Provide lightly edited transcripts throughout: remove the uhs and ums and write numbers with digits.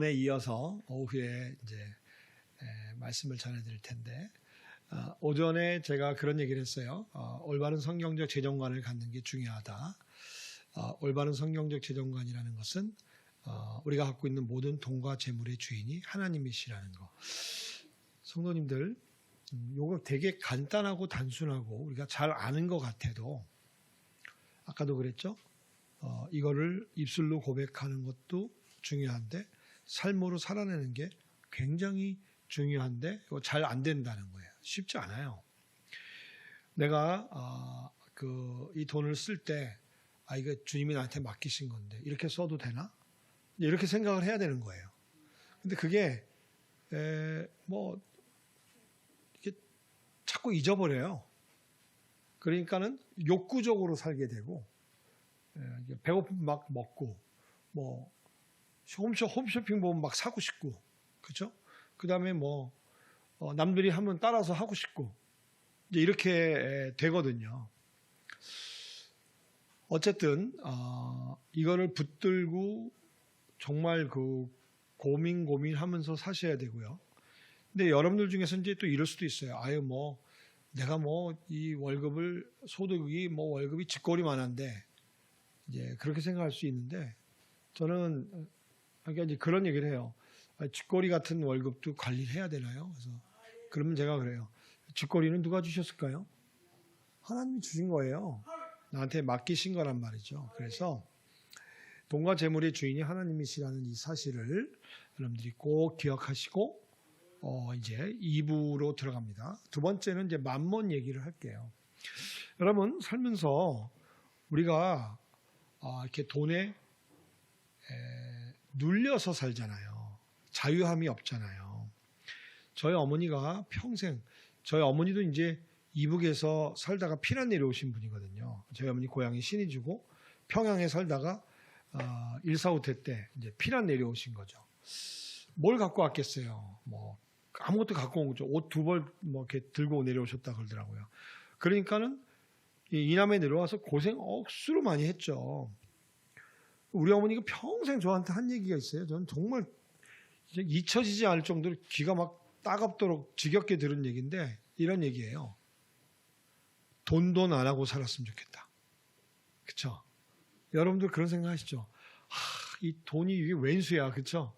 지난번에 이어서 오후에 이제 말씀을 전해드릴 텐데, 오전에 제가 그런 얘기를 했어요. 올바른 성경적 재정관을 갖는 게 중요하다. 올바른 성경적 재정관이라는 것은 우리가 갖고 있는 모든 돈과 재물의 주인이 하나님이시라는 거. 성도님들, 이거 되게 간단하고 단순하고 우리가 잘 아는 것 같아도, 아까도 그랬죠? 이거를 입술로 고백하는 것도 중요한데 삶으로 살아내는 게 굉장히 중요한데 이거 잘 안 된다는 거예요. 쉽지 않아요. 내가 이 돈을 쓸 때 이거 주님이 나한테 맡기신 건데 이렇게 써도 되나? 이렇게 생각을 해야 되는 거예요. 근데 그게 이게 자꾸 잊어버려요. 그러니까는 욕구적으로 살게 되고, 배고프면 막 먹고, 홈쇼핑 보면 막 사고 싶고, 그죠? 그 다음에 남들이 하면 따라서 하고 싶고, 이제 이렇게 되거든요. 어쨌든, 이거를 붙들고 정말 고민하면서 사셔야 되고요. 근데 여러분들 중에서 이제 또 이럴 수도 있어요. 내가 이 월급이 쥐꼬리만한데, 이제 그렇게 생각할 수 있는데, 저는 이제 그런 얘기를 해요. 쥐꼬리 같은 월급도 관리를 해야 되나요? 그래서 그러면 제가 그래요. 쥐꼬리는 누가 주셨을까요? 하나님이 주신 거예요. 나한테 맡기신 거란 말이죠. 그래서 돈과 재물의 주인이 하나님이시라는 이 사실을 여러분들이 꼭 기억하시고, 이제 2부로 들어갑니다. 두 번째는 이제 만몬 얘기를 할게요. 여러분, 살면서 우리가 이렇게 돈에 눌려서 살잖아요. 자유함이 없잖아요. 저희 어머니가 평생, 저희 어머니도 이제 이북에서 살다가 피난 내려오신 분이거든요. 저희 어머니 고향이 신의주고 평양에 살다가 1.4.5태 때 이제 피난 내려오신 거죠. 뭘 갖고 왔겠어요? 아무것도 갖고 온 거죠. 옷 2벌 이렇게 들고 내려오셨다 그러더라고요. 그러니까는 이남에 내려와서 고생 억수로 많이 했죠. 우리 어머니가 평생 저한테 한 얘기가 있어요. 저는 정말 잊혀지지 않을 정도로 귀가 막 따갑도록 지겹게 들은 얘기인데, 이런 얘기예요. 돈 안 하고 살았으면 좋겠다. 그쵸? 여러분들 그런 생각 하시죠? 이 돈이 이게 웬수야. 그쵸?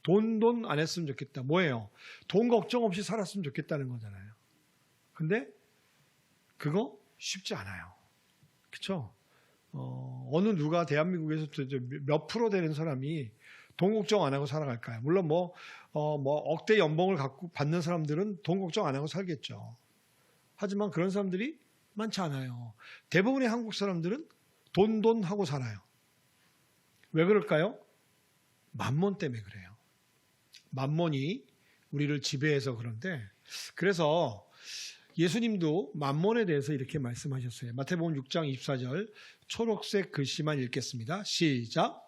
돈 안 했으면 좋겠다. 뭐예요? 돈 걱정 없이 살았으면 좋겠다는 거잖아요. 근데 그거 쉽지 않아요. 그쵸? 어느 누가 대한민국에서 몇 프로 되는 사람이 돈 걱정 안 하고 살아갈까요? 물론 억대 연봉을 갖고 받는 사람들은 돈 걱정 안 하고 살겠죠. 하지만 그런 사람들이 많지 않아요. 대부분의 한국 사람들은 돈 하고 살아요. 왜 그럴까요? 만몬 때문에 그래요. 만몬이 우리를 지배해서 그런데, 그래서 예수님도 만몬에 대해서 이렇게 말씀하셨어요. 마태복음 6장 24절 초록색 글씨만 읽겠습니다. 시작.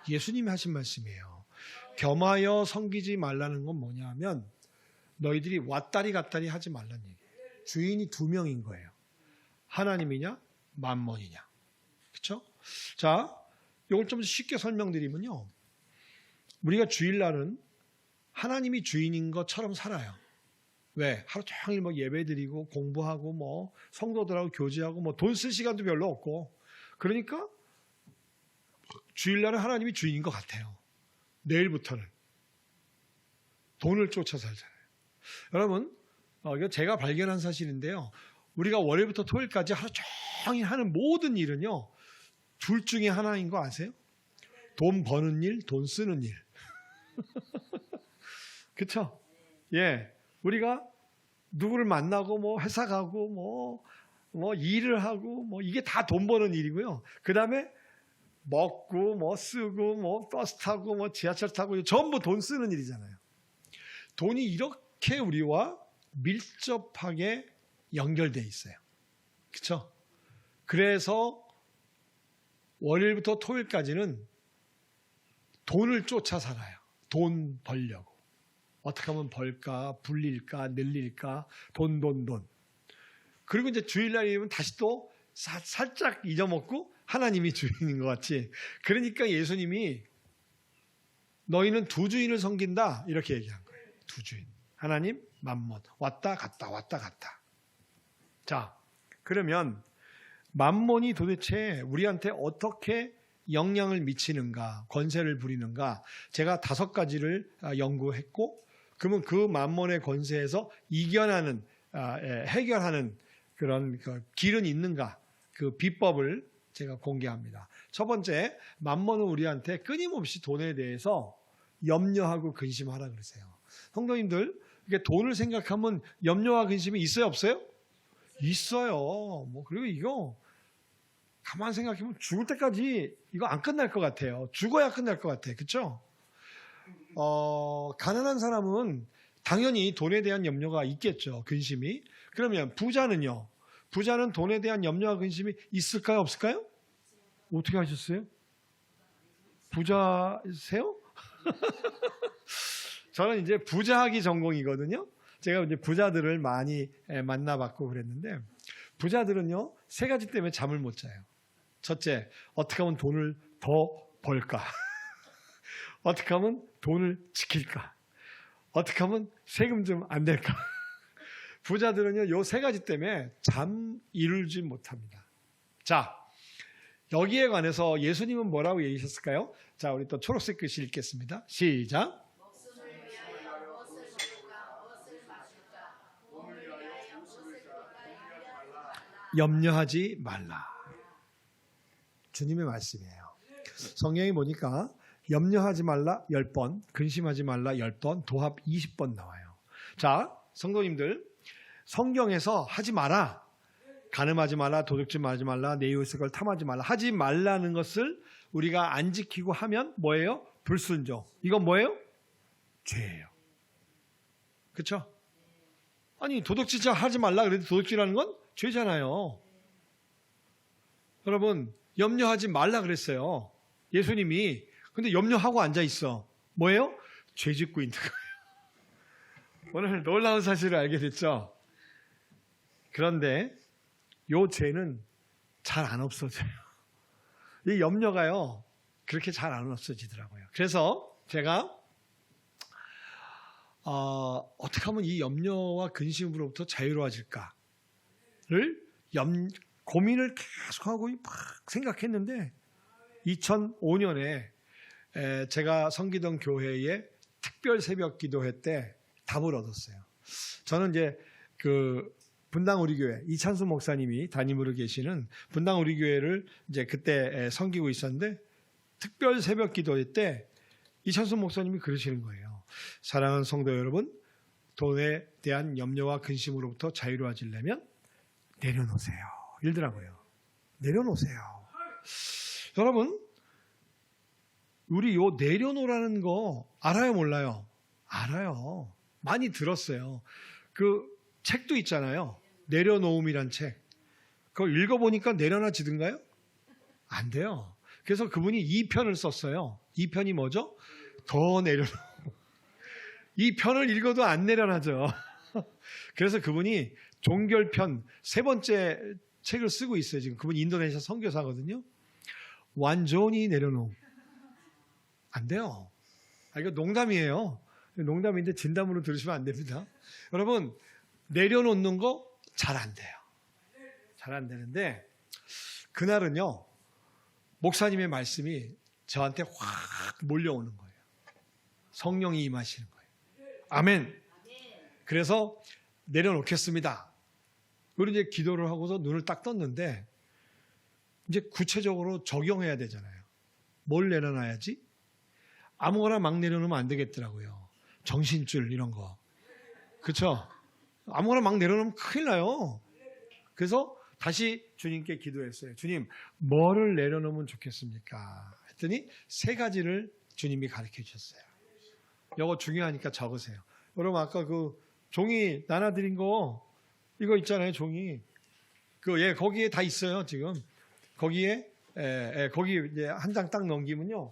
예수님이 하신 말씀이에요. 겸하여 섬기지 말라는 건 뭐냐면 너희들이 왔다리 갔다리 하지 말라는 얘기예요. 주인이 2명인 거예요. 하나님이냐 만몬이냐. 그렇죠? 자, 이걸 좀 쉽게 설명드리면요. 우리가 주일날은 하나님이 주인인 것처럼 살아요. 왜? 하루 종일 예배드리고 공부하고 성도들하고 교제하고 돈 쓸 시간도 별로 없고, 그러니까 주일날은 하나님이 주인인 것 같아요. 내일부터는 돈을 쫓아 살잖아요. 여러분, 이거 제가 발견한 사실인데요. 우리가 월요일부터 토요일까지 하루 종일 하는 모든 일은요, 둘 중에 하나인 거 아세요? 돈 버는 일, 돈 쓰는 일. 그쵸? 예. 우리가 누구를 만나고 회사 가고 일을 하고 이게 다 돈 버는 일이고요. 그 다음에 먹고 쓰고 버스 타고 지하철 타고 전부 돈 쓰는 일이잖아요. 돈이 이렇게 우리와 밀접하게 연결되어 있어요. 그쵸? 그래서 월요일부터 토요일까지는 돈을 쫓아 살아요. 돈 벌려고. 어떻게 하면 벌까, 불릴까, 늘릴까, 돈. 그리고 이제 주일날이면 다시 또 살짝 잊어먹고 하나님이 주인인 것 같이. 그러니까 예수님이 너희는 두 주인을 섬긴다 이렇게 얘기한 거예요. 두 주인. 하나님, 맘몬. 왔다 갔다 왔다 갔다. 자, 그러면 맘몬이 도대체 우리한테 어떻게 영향을 미치는가, 권세를 부리는가, 제가 5가지를 연구했고, 그러면 그 맘몬의 권세에서 이겨나는, 해결하는 그런 길은 있는가, 그 비법을 제가 공개합니다. 첫 번째, 맘몬은 우리한테 끊임없이 돈에 대해서 염려하고 근심하라 그러세요. 성도님들, 이게 돈을 생각하면 염려와 근심이 있어요, 없어요? 있어요. 뭐 그리고 이거 가만 생각해보면 죽을 때까지 이거 안 끝날 것 같아요. 죽어야 끝날 것 같아요. 그렇죠? 가난한 사람은 당연히 돈에 대한 염려가 있겠죠. 근심이. 그러면 부자는요? 부자는 돈에 대한 염려와 근심이 있을까요? 없을까요? 어떻게 하셨어요? 부자세요? 저는 이제 부자하기 전공이거든요. 제가 이제 부자들을 많이 만나봤고 그랬는데, 부자들은요, 3가지 때문에 잠을 못 자요. 첫째, 어떻게 하면 돈을 더 벌까? 어떻게 하면 돈을 지킬까? 어떻게 하면 세금 좀 안 낼까? 부자들은요, 요 3가지 때문에 잠 이루지 못합니다. 자, 여기에 관해서 예수님은 뭐라고 얘기하셨을까요? 자, 우리 또 초록색 글씨 읽겠습니다. 시작. 염려하지 말라. 주님의 말씀이에요. 성경에 보니까 염려하지 말라 10번, 근심하지 말라 10번, 도합 20번 나와요. 자, 성도님들, 성경에서 하지 마라, 간음하지 말라, 도둑질 하지 말라, 내 이웃의 걸 탐하지 말라, 하지 말라는 것을 우리가 안 지키고 하면 뭐예요? 불순종. 이건 뭐예요? 죄예요. 그렇죠? 아니, 도둑질 하지 말라 그래도 도둑질하는 건 죄잖아요. 여러분, 염려하지 말라 그랬어요. 예수님이. 근데 염려하고 앉아 있어. 뭐예요? 죄 짓고 있는 거예요. 오늘 놀라운 사실을 알게 됐죠. 그런데 요 죄는 잘 안 없어져요. 이 염려가요, 그렇게 잘 안 없어지더라고요. 그래서 제가 어떻게 하면 이 염려와 근심으로부터 자유로워질까를 고민을 계속하고 막 생각했는데, 2005년에 제가 섬기던 교회에 특별 새벽 기도회 때 답을 얻었어요. 저는 이제 그 분당 우리교회 이찬수 목사님이 담임으로 계시는 분당 우리교회를 이제 그때 섬기고 있었는데, 특별 새벽 기도회 때 이찬수 목사님이 그러시는 거예요. 사랑하는 성도 여러분, 돈에 대한 염려와 근심으로부터 자유로워지려면 내려놓으세요. 이러더라고요. 내려놓으세요. 여러분, 우리 요 내려놓으라는 거 알아요, 몰라요? 알아요. 많이 들었어요. 그 책도 있잖아요. 내려놓음이란 책. 그걸 읽어보니까 내려놔지던가요? 안 돼요. 그래서 그분이 2편을 썼어요. 2편이 뭐죠? 더 내려놓음. 이 편을 읽어도 안 내려놔져. 그래서 그분이 종결편 3번째 책을 쓰고 있어요. 지금 그분이 인도네시아 선교사거든요. 완전히 내려놓음. 안 돼요. 이거 농담이에요. 농담인데 진담으로 들으시면 안 됩니다. 여러분, 내려놓는 거 잘 안 돼요. 잘 안 되는데, 그날은요, 목사님의 말씀이 저한테 확 몰려오는 거예요. 성령이 임하시는 거예요. 아멘. 그래서 내려놓겠습니다. 우리 이제 기도를 하고서 눈을 딱 떴는데, 이제 구체적으로 적용해야 되잖아요. 뭘 내려놔야지? 아무거나 막 내려놓으면 안 되겠더라고요. 정신줄 이런 거. 그렇죠? 아무거나 막 내려놓으면 큰일 나요. 그래서 다시 주님께 기도했어요. 주님, 뭐를 내려놓으면 좋겠습니까? 했더니 3가지를 주님이 가르쳐 주셨어요. 이거 중요하니까 적으세요. 여러분, 아까 그 종이 나눠드린 거, 이거 있잖아요, 종이. 거기에 다 있어요, 지금. 거기에, 거기 이제 한 장 딱 넘기면요.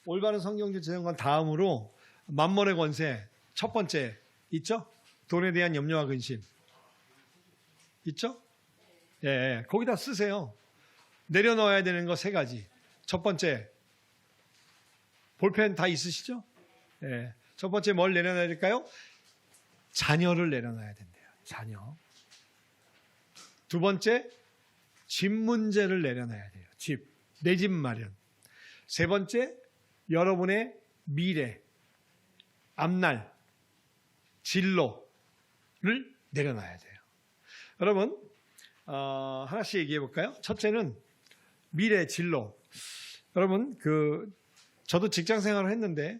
올바른 성경적 재정관 다음으로 만몬의 권세 첫 번째 있죠? 돈에 대한 염려와 근심 있죠? 예, 거기다 쓰세요. 내려놓아야 되는 거 세 가지. 첫 번째, 볼펜 다 있으시죠? 네. 첫 번째 뭘 내려놔야 될까요? 자녀를 내려놔야 된대요. 자녀. 두 번째, 집 문제를 내려놔야 돼요. 집, 내 집 마련. 세 번째, 여러분의 미래, 앞날, 진로를 내려놔야 돼요. 여러분, 하나씩 얘기해 볼까요? 첫째는 미래, 진로. 여러분, 저도 직장 생활을 했는데,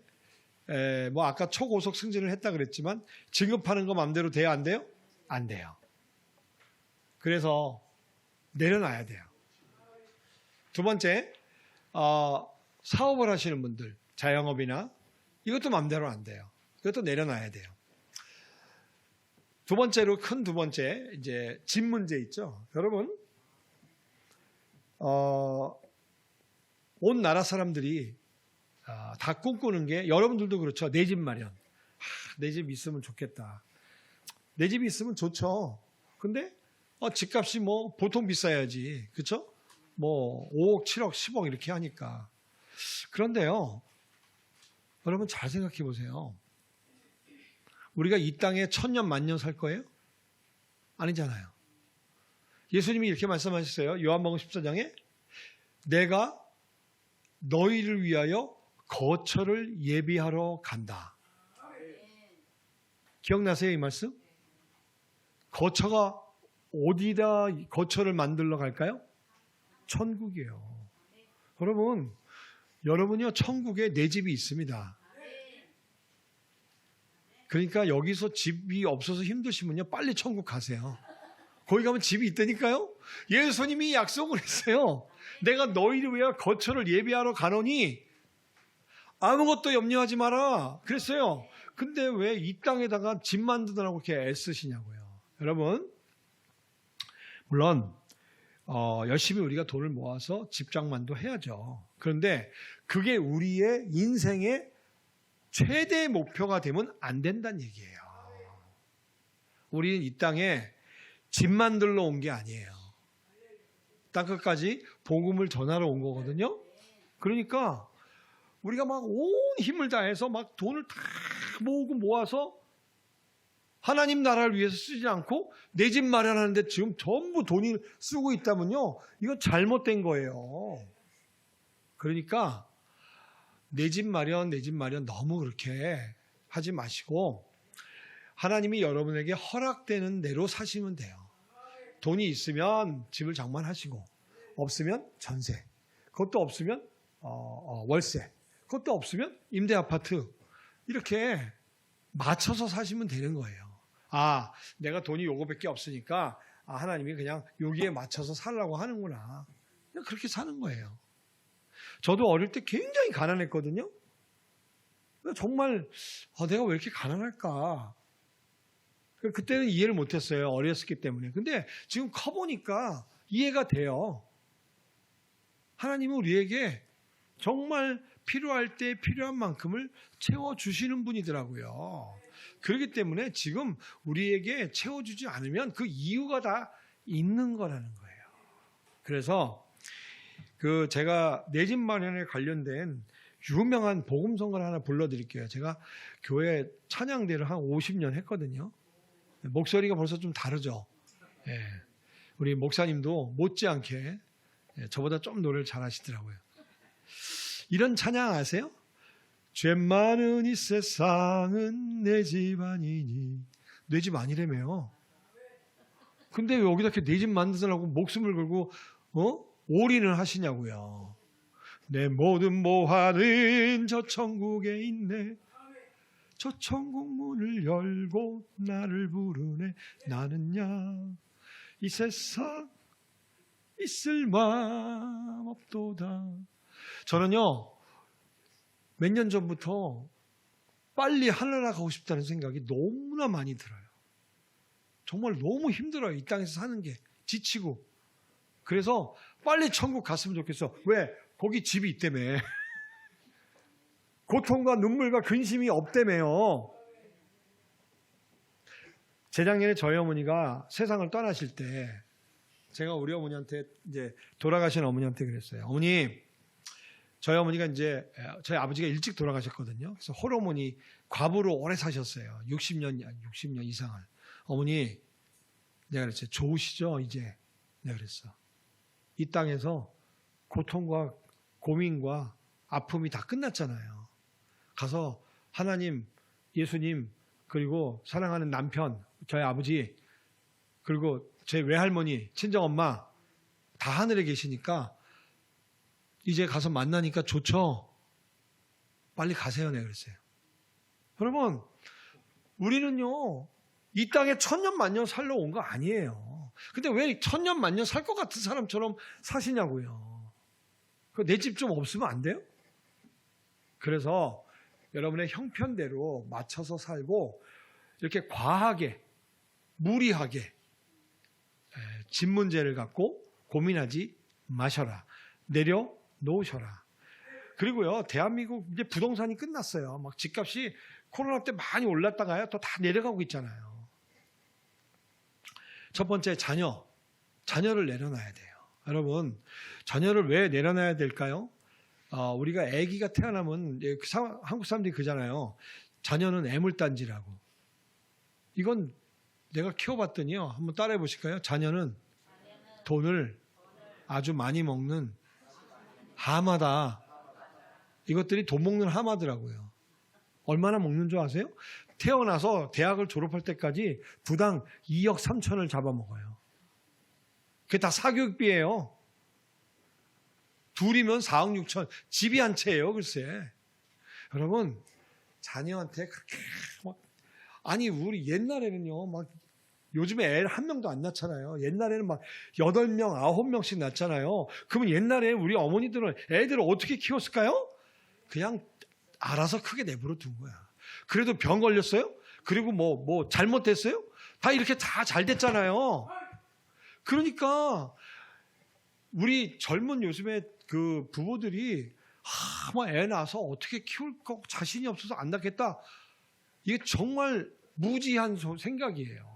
뭐 아까 초고속 승진을 했다 그랬지만 진급하는 거 마음대로 돼요, 안 돼요? 안 돼요. 그래서 내려놔야 돼요. 두 번째, 사업을 하시는 분들, 자영업이나 이것도 마음대로 안 돼요. 이것도 내려놔야 돼요. 두 번째로 큰 두 번째, 이제 집 문제 있죠. 여러분, 온 나라 사람들이 다 꿈꾸는 게, 여러분들도 그렇죠. 내 집 마련. 내 집 있으면 좋겠다. 내 집 있으면 좋죠. 근데 집값이 뭐 보통 비싸야지. 그렇죠? 뭐 5억, 7억, 10억 이렇게 하니까. 그런데요. 여러분 잘 생각해 보세요. 우리가 이 땅에 1000년, 만년 살 거예요? 아니잖아요. 예수님이 이렇게 말씀하셨어요. 요한복음 14장에 내가 너희를 위하여 거처를 예비하러 간다. 기억나세요, 이 말씀? 거처가 어디다 거처를 만들러 갈까요? 천국이에요. 여러분, 여러분이요, 천국에 내 집이 있습니다. 그러니까 여기서 집이 없어서 힘드시면요, 빨리 천국 가세요. 거기 가면 집이 있다니까요? 예수님이 약속을 했어요. 내가 너희를 위하여 거처를 예비하러 가노니 아무것도 염려하지 마라 그랬어요. 근데 왜 이 땅에다가 집 만드느라고 이렇게 애쓰시냐고요. 여러분, 물론 열심히 우리가 돈을 모아서 집장만도 해야죠. 그런데 그게 우리의 인생의 최대 목표가 되면 안 된다는 얘기예요. 우리는 이 땅에 집 만들러 온 게 아니에요. 땅끝까지 복음을 전하러 온 거거든요. 그러니까 우리가 막 온 힘을 다해서 막 돈을 다 모으고 모아서 하나님 나라를 위해서 쓰지 않고 내 집 마련하는데 지금 전부 돈을 쓰고 있다면요, 이건 잘못된 거예요. 그러니까 내 집 마련 너무 그렇게 하지 마시고 하나님이 여러분에게 허락되는 대로 사시면 돼요. 돈이 있으면 집을 장만하시고, 없으면 전세, 그것도 없으면 월세, 그것도 없으면 임대 아파트, 이렇게 맞춰서 사시면 되는 거예요. 내가 돈이 요거밖에 없으니까 하나님이 그냥 여기에 맞춰서 살라고 하는구나. 그냥 그렇게 사는 거예요. 저도 어릴 때 굉장히 가난했거든요. 정말 내가 왜 이렇게 가난할까? 그때는 이해를 못했어요. 어렸기 때문에. 근데 지금 커보니까 이해가 돼요. 하나님은 우리에게 정말 필요할 때 필요한 만큼을 채워주시는 분이더라고요. 그렇기 때문에 지금 우리에게 채워주지 않으면 그 이유가 다 있는 거라는 거예요. 그래서 제가 내 집 마련에 관련된 유명한 복음성가를 하나 불러드릴게요. 제가 교회 찬양대를 한 50년 했거든요. 목소리가 벌써 좀 다르죠. 예. 우리 목사님도 못지않게 저보다 좀 노래를 잘하시더라고요. 이런 찬양 아세요? 죄 많은 이 세상은 내 집 아니니. 내 집 아니라며요. 근데 왜 여기다 이렇게 내 집 만드느라고 목숨을 걸고 올인을 하시냐고요. 내 모든 모환은 저 천국에 있네. 저 천국 문을 열고 나를 부르네. 나는야 이 세상 있을 마음 없도다. 저는요, 몇 년 전부터 빨리 하늘나라 가고 싶다는 생각이 너무나 많이 들어요. 정말 너무 힘들어요. 이 땅에서 사는 게 지치고. 그래서 빨리 천국 갔으면 좋겠어. 왜? 거기 집이 있다며. 고통과 눈물과 근심이 없다며요. 재작년에 저희 어머니가 세상을 떠나실 때 제가 우리 어머니한테 이제 돌아가신 어머니한테 그랬어요. 어머니, 저희 어머니가 이제 저희 아버지가 일찍 돌아가셨거든요. 그래서 홀어머니 과부로 오래 사셨어요. 60년 이상을. 어머니, 내가 그랬어요. 좋으시죠? 이제. 내가 그랬어. 이 땅에서 고통과 고민과 아픔이 다 끝났잖아요. 가서 하나님, 예수님, 그리고 사랑하는 남편, 저희 아버지, 그리고 제 외할머니, 친정엄마 다 하늘에 계시니까 이제 가서 만나니까 좋죠? 빨리 가세요. 내가 그랬어요. 여러분, 우리는요, 이 땅에 천년 만년 살러 온 거 아니에요. 근데 왜 천년 만년 살 것 같은 사람처럼 사시냐고요. 내 집 좀 없으면 안 돼요? 그래서 여러분의 형편대로 맞춰서 살고 이렇게 과하게, 무리하게 집 문제를 갖고 고민하지 마셔라. 내려놓으셔라. 그리고요, 대한민국 이제 부동산이 끝났어요. 막 집값이 코로나 때 많이 올랐다가요, 또 다 내려가고 있잖아요. 첫 번째, 자녀를 내려놔야 돼요. 여러분, 자녀를 왜 내려놔야 될까요? 우리가 아기가 태어나면 한국 사람들이 그러잖아요. 자녀는 애물단지라고. 이건 내가 키워봤더니요. 한번 따라해 보실까요? 자녀는 돈을 아주 많이 먹는 하마다. 이것들이 돈 먹는 하마더라고요. 얼마나 먹는 줄 아세요? 태어나서 대학을 졸업할 때까지 부당 2억 3천을 잡아먹어요. 그게 다 사교육비예요. 둘이면 4억 6천. 집이 한 채예요, 글쎄. 여러분, 자녀한테 그렇게 아니, 우리 옛날에는요, 막 요즘에 애 한 명도 안 낳잖아요. 옛날에는 막 8명, 9명씩 낳잖아요. 그러면 옛날에 우리 어머니들은 애들을 어떻게 키웠을까요? 그냥 알아서 크게 내버려 둔 거야. 그래도 병 걸렸어요? 그리고 뭐 잘못됐어요? 다 이렇게 다 잘 됐잖아요. 그러니까 우리 젊은 요즘에 그 부부들이 뭐 애 낳아서 어떻게 키울 거 자신이 없어서 안 낳겠다. 이게 정말 무지한 생각이에요.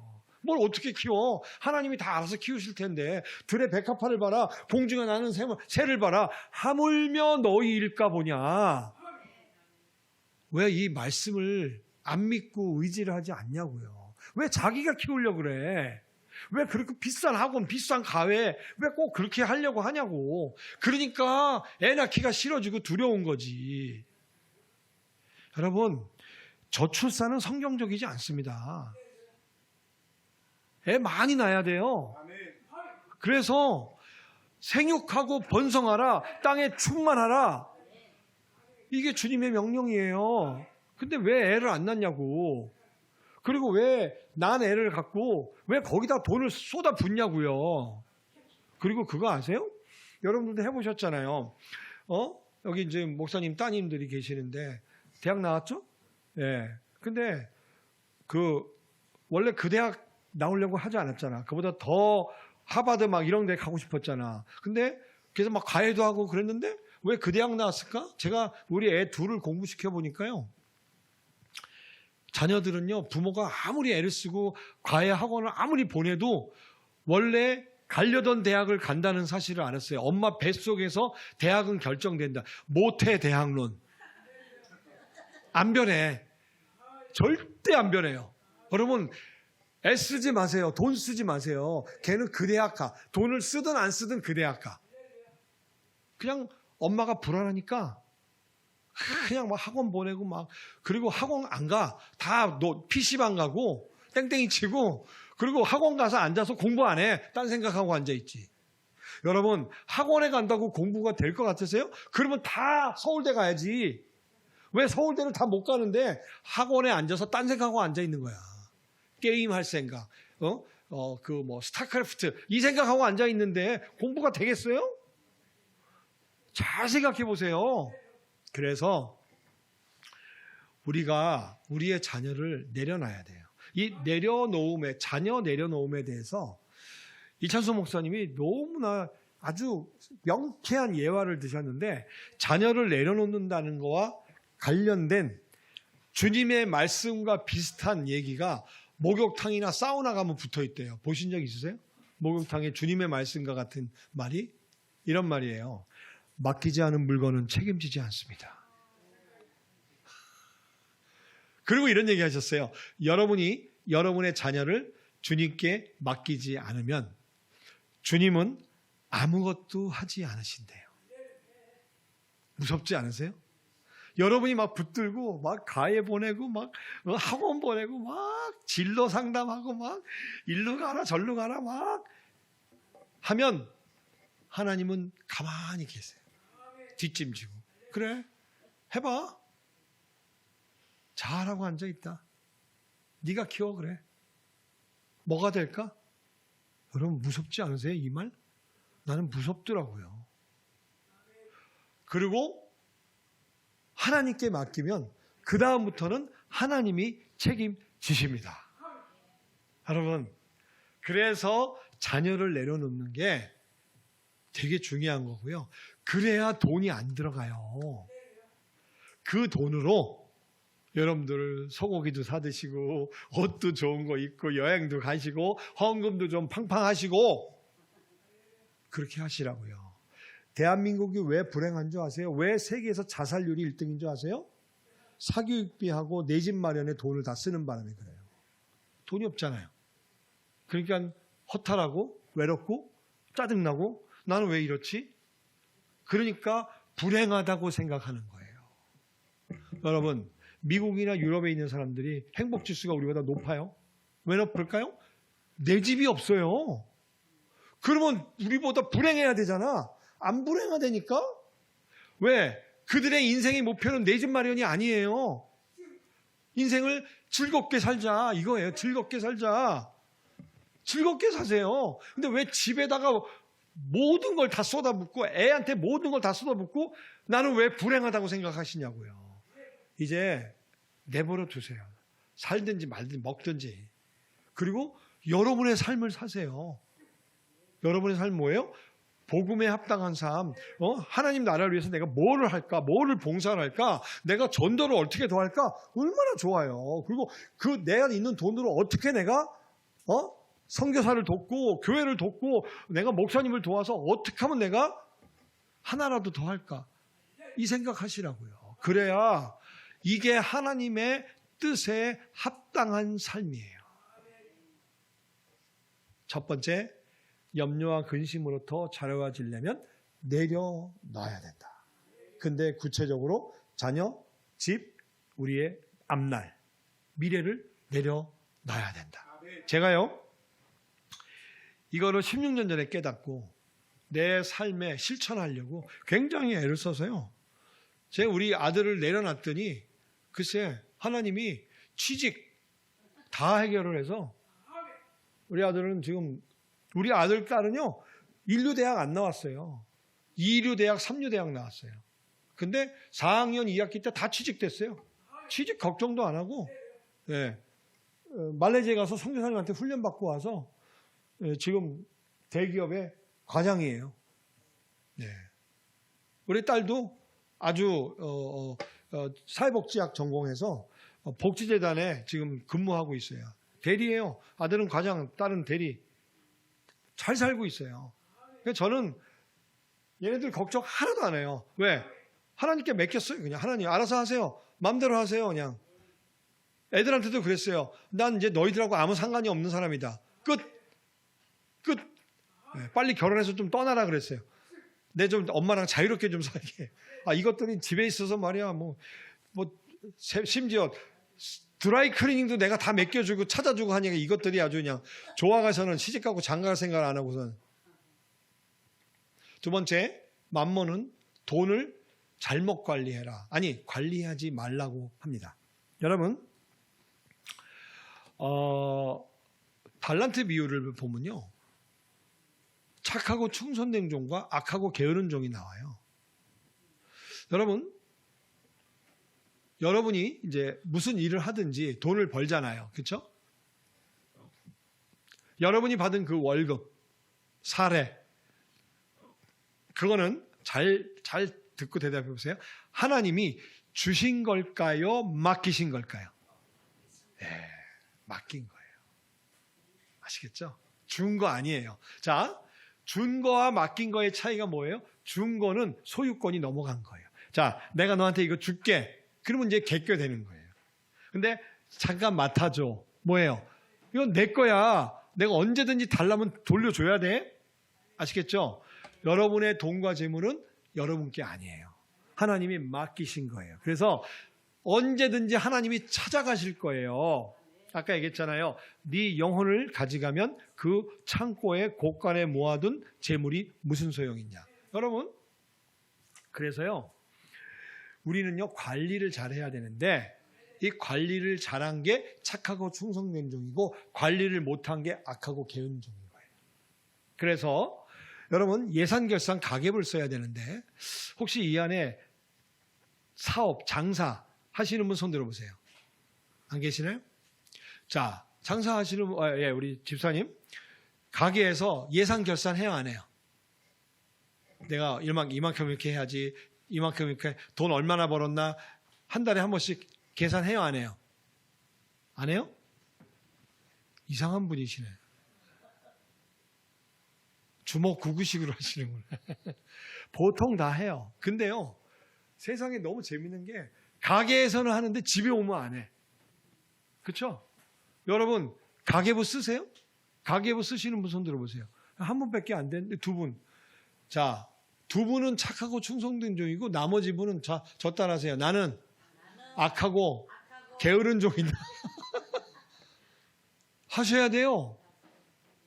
뭘 어떻게 키워? 하나님이 다 알아서 키우실 텐데. 들의 백합화를 봐라. 공중에 나는 새를 봐라. 하물며 너희일까 보냐. 왜 이 말씀을 안 믿고 의지를 하지 않냐고요. 왜 자기가 키우려고 그래. 왜 그렇게 비싼 학원, 비싼 가외 왜 꼭 그렇게 하려고 하냐고. 그러니까 애 낳기가 싫어지고 두려운 거지. 여러분, 저출산은 성경적이지 않습니다. 애 많이 낳아야 돼요. 그래서 생육하고 번성하라, 땅에 충만하라. 이게 주님의 명령이에요. 근데 왜 애를 안 낳냐고. 그리고 왜 난 애를 갖고 왜 거기다 돈을 쏟아 붓냐고요. 그리고 그거 아세요? 여러분들도 해보셨잖아요. 여기 이제 목사님 따님들이 계시는데 대학 나왔죠? 예. 근데 원래 그 대학 나오려고 하지 않았잖아. 그보다 더 하버드 막 이런 데 가고 싶었잖아. 근데 그래서 막 과외도 하고 그랬는데 왜 그 대학 나왔을까? 제가 우리 애 둘을 공부시켜 보니까요. 자녀들은요, 부모가 아무리 애를 쓰고 과외 학원을 아무리 보내도 원래 가려던 대학을 간다는 사실을 알았어요. 엄마 뱃속에서 대학은 결정된다. 모태 대학론. 안 변해. 절대 안 변해요. 여러분, 애쓰지 마세요. 돈 쓰지 마세요. 걔는 그 대학 가. 돈을 쓰든 안 쓰든 그 대학 가. 그냥 엄마가 불안하니까 그냥 막 학원 보내고 막, 그리고 학원 안 가. 다 PC방 가고 땡땡이 치고, 그리고 학원 가서 앉아서 공부 안 해. 딴 생각하고 앉아있지. 여러분, 학원에 간다고 공부가 될 것 같으세요? 그러면 다 서울대 가야지. 왜 서울대를 다 못 가는데 학원에 앉아서 딴 생각하고 앉아있는 거야. 게임 할 생각, 스타크래프트 이 생각하고 앉아있는데 공부가 되겠어요? 잘 생각해 보세요. 그래서 우리가 우리의 자녀를 내려놔야 돼요. 이 자녀 내려놓음에 대해서 이찬수 목사님이 너무나 아주 명쾌한 예화를 드셨는데, 자녀를 내려놓는다는 거와 관련된 주님의 말씀과 비슷한 얘기가 목욕탕이나 사우나 가면 붙어 있대요. 보신 적 있으세요? 목욕탕에 주님의 말씀과 같은 말이 이런 말이에요. 맡기지 않은 물건은 책임지지 않습니다. 그리고 이런 얘기 하셨어요. 여러분이 여러분의 자녀를 주님께 맡기지 않으면 주님은 아무것도 하지 않으신대요. 무섭지 않으세요? 여러분이 막 붙들고 막 가해 보내고 막 학원 보내고 막 진로 상담하고 막 일로 가라 절로 가라 막 하면 하나님은 가만히 계세요. 뒷짐지고. 그래 해봐. 잘하고 앉아있다. 네가 키워 그래. 뭐가 될까? 여러분 무섭지 않으세요? 이 말? 나는 무섭더라고요. 그리고 하나님께 맡기면 그 다음부터는 하나님이 책임지십니다. 여러분 그래서 자녀를 내려놓는 게 되게 중요한 거고요. 그래야 돈이 안 들어가요. 그 돈으로 여러분들 소고기도 사드시고 옷도 좋은 거 입고 여행도 가시고 헌금도 좀 팡팡 하시고 그렇게 하시라고요. 대한민국이 왜 불행한 줄 아세요? 왜 세계에서 자살률이 1등인 줄 아세요? 사교육비하고 내 집 마련에 돈을 다 쓰는 바람에 그래요. 돈이 없잖아요. 그러니까 허탈하고 외롭고 짜증나고 나는 왜 이렇지? 그러니까 불행하다고 생각하는 거예요. 여러분 미국이나 유럽에 있는 사람들이 행복지수가 우리보다 높아요. 왜 높을까요? 내 집이 없어요. 그러면 우리보다 불행해야 되잖아. 안 불행하다니까? 왜? 그들의 인생의 목표는 내 집 마련이 아니에요. 인생을 즐겁게 살자 이거예요. 즐겁게 살자. 즐겁게 사세요. 근데 왜 집에다가 모든 걸 다 쏟아붓고 애한테 모든 걸 다 쏟아붓고 나는 왜 불행하다고 생각하시냐고요. 이제 내버려 두세요. 살든지 말든지 먹든지. 그리고 여러분의 삶을 사세요. 여러분의 삶 뭐예요? 복음에 합당한 삶. 하나님 나라를 위해서 내가 뭐를 할까? 뭐를 봉사를 할까? 내가 전도를 어떻게 더 할까? 얼마나 좋아요. 그리고 그 내가 있는 돈으로 어떻게 내가 선교사를 돕고 교회를 돕고 내가 목사님을 도와서 어떻게 하면 내가 하나라도 더 할까? 이 생각하시라고요. 그래야 이게 하나님의 뜻에 합당한 삶이에요. 첫 번째, 염려와 근심으로부터 자유해지려면 내려놔야 된다. 근데 구체적으로 자녀, 집, 우리의 앞날, 미래를 내려놔야 된다. 제가요, 이거를 16년 전에 깨닫고 내 삶에 실천하려고 굉장히 애를 써서요. 제가 우리 아들을 내려놨더니 글쎄 하나님이 취직 다 해결을 해서 우리 아들은 지금 우리 아들 딸은요 1류 대학 안 나왔어요. 2류 대학 3류 대학 나왔어요. 근데 4학년 2학기 때 다 취직됐어요. 취직 걱정도 안 하고 말레이시아에 가서 선교사님한테 훈련받고 와서 지금 대기업의 과장이에요. 우리 딸도 아주 사회복지학 전공해서 복지재단에 지금 근무하고 있어요. 대리예요. 아들은 과장, 딸은 대리. 잘 살고 있어요. 저는 얘네들 걱정 하나도 안 해요. 왜? 하나님께 맡겼어요. 그냥 하나님 알아서 하세요. 마음대로 하세요. 그냥. 애들한테도 그랬어요. 난 이제 너희들하고 아무 상관이 없는 사람이다. 끝. 빨리 결혼해서 좀 떠나라 그랬어요. 내 좀 엄마랑 자유롭게 좀 살게. 이것들이 집에 있어서 말이야. 심지어 드라이 클리닝도 내가 다 맡겨주고 찾아주고 하니까 이것들이 아주 그냥 좋아가서는 시집가고 장가갈 생각을 안 하고선. 두 번째, 만몬은 돈을 잘못 관리해라. 아니, 관리하지 말라고 합니다. 여러분, 달란트 비유를 보면요. 착하고 충성된 종과 악하고 게으른 종이 나와요. 여러분이 이제 무슨 일을 하든지 돈을 벌잖아요. 그렇죠? 여러분이 받은 그 월급, 사례, 그거는 잘 듣고 대답해 보세요. 하나님이 주신 걸까요? 맡기신 걸까요? 네, 맡긴 거예요. 아시겠죠? 준 거 아니에요. 자, 준 거와 맡긴 거의 차이가 뭐예요? 준 거는 소유권이 넘어간 거예요. 자, 내가 너한테 이거 줄게. 그러면 이제 개껴되는 거예요. 근데 잠깐 맡아줘. 뭐예요? 이건 내 거야. 내가 언제든지 달라면 돌려줘야 돼. 아시겠죠? 여러분의 돈과 재물은 여러분께 아니에요. 하나님이 맡기신 거예요. 그래서 언제든지 하나님이 찾아가실 거예요. 아까 얘기했잖아요. 네 영혼을 가져가면 그 창고에 곳간에 모아둔 재물이 무슨 소용이냐. 여러분, 그래서요, 우리는요 관리를 잘해야 되는데 이 관리를 잘한 게 착하고 충성된 종이고 관리를 못한 게 악하고 게으른 종인 거예요. 그래서 여러분 예산결산 가계부를 써야 되는데 혹시 이 안에 사업, 장사 하시는 분 손 들어보세요. 안 계시나요? 자, 장사하시는 예, 우리 집사님 가게에서 예산결산 해요, 안 해요? 내가 이만큼 이렇게 해야지, 이만큼 이렇게 돈 얼마나 벌었나 한 달에 한 번씩 계산해요, 안 해요? 안 해요? 이상한 분이시네. 주먹 구구식으로 하시는구나. 보통 다 해요. 근데요, 세상에 너무 재밌는 게 가게에서는 하는데 집에 오면 안 해. 그렇죠? 여러분 가계부 쓰세요? 가계부 쓰시는 분 손 들어보세요. 한 분밖에 안 되는데 두 분. 자, 두 분은 착하고 충성된 종이고 나머지 분은 저 따라하세요. 나는 악하고 게으른 종이다. 하셔야 돼요.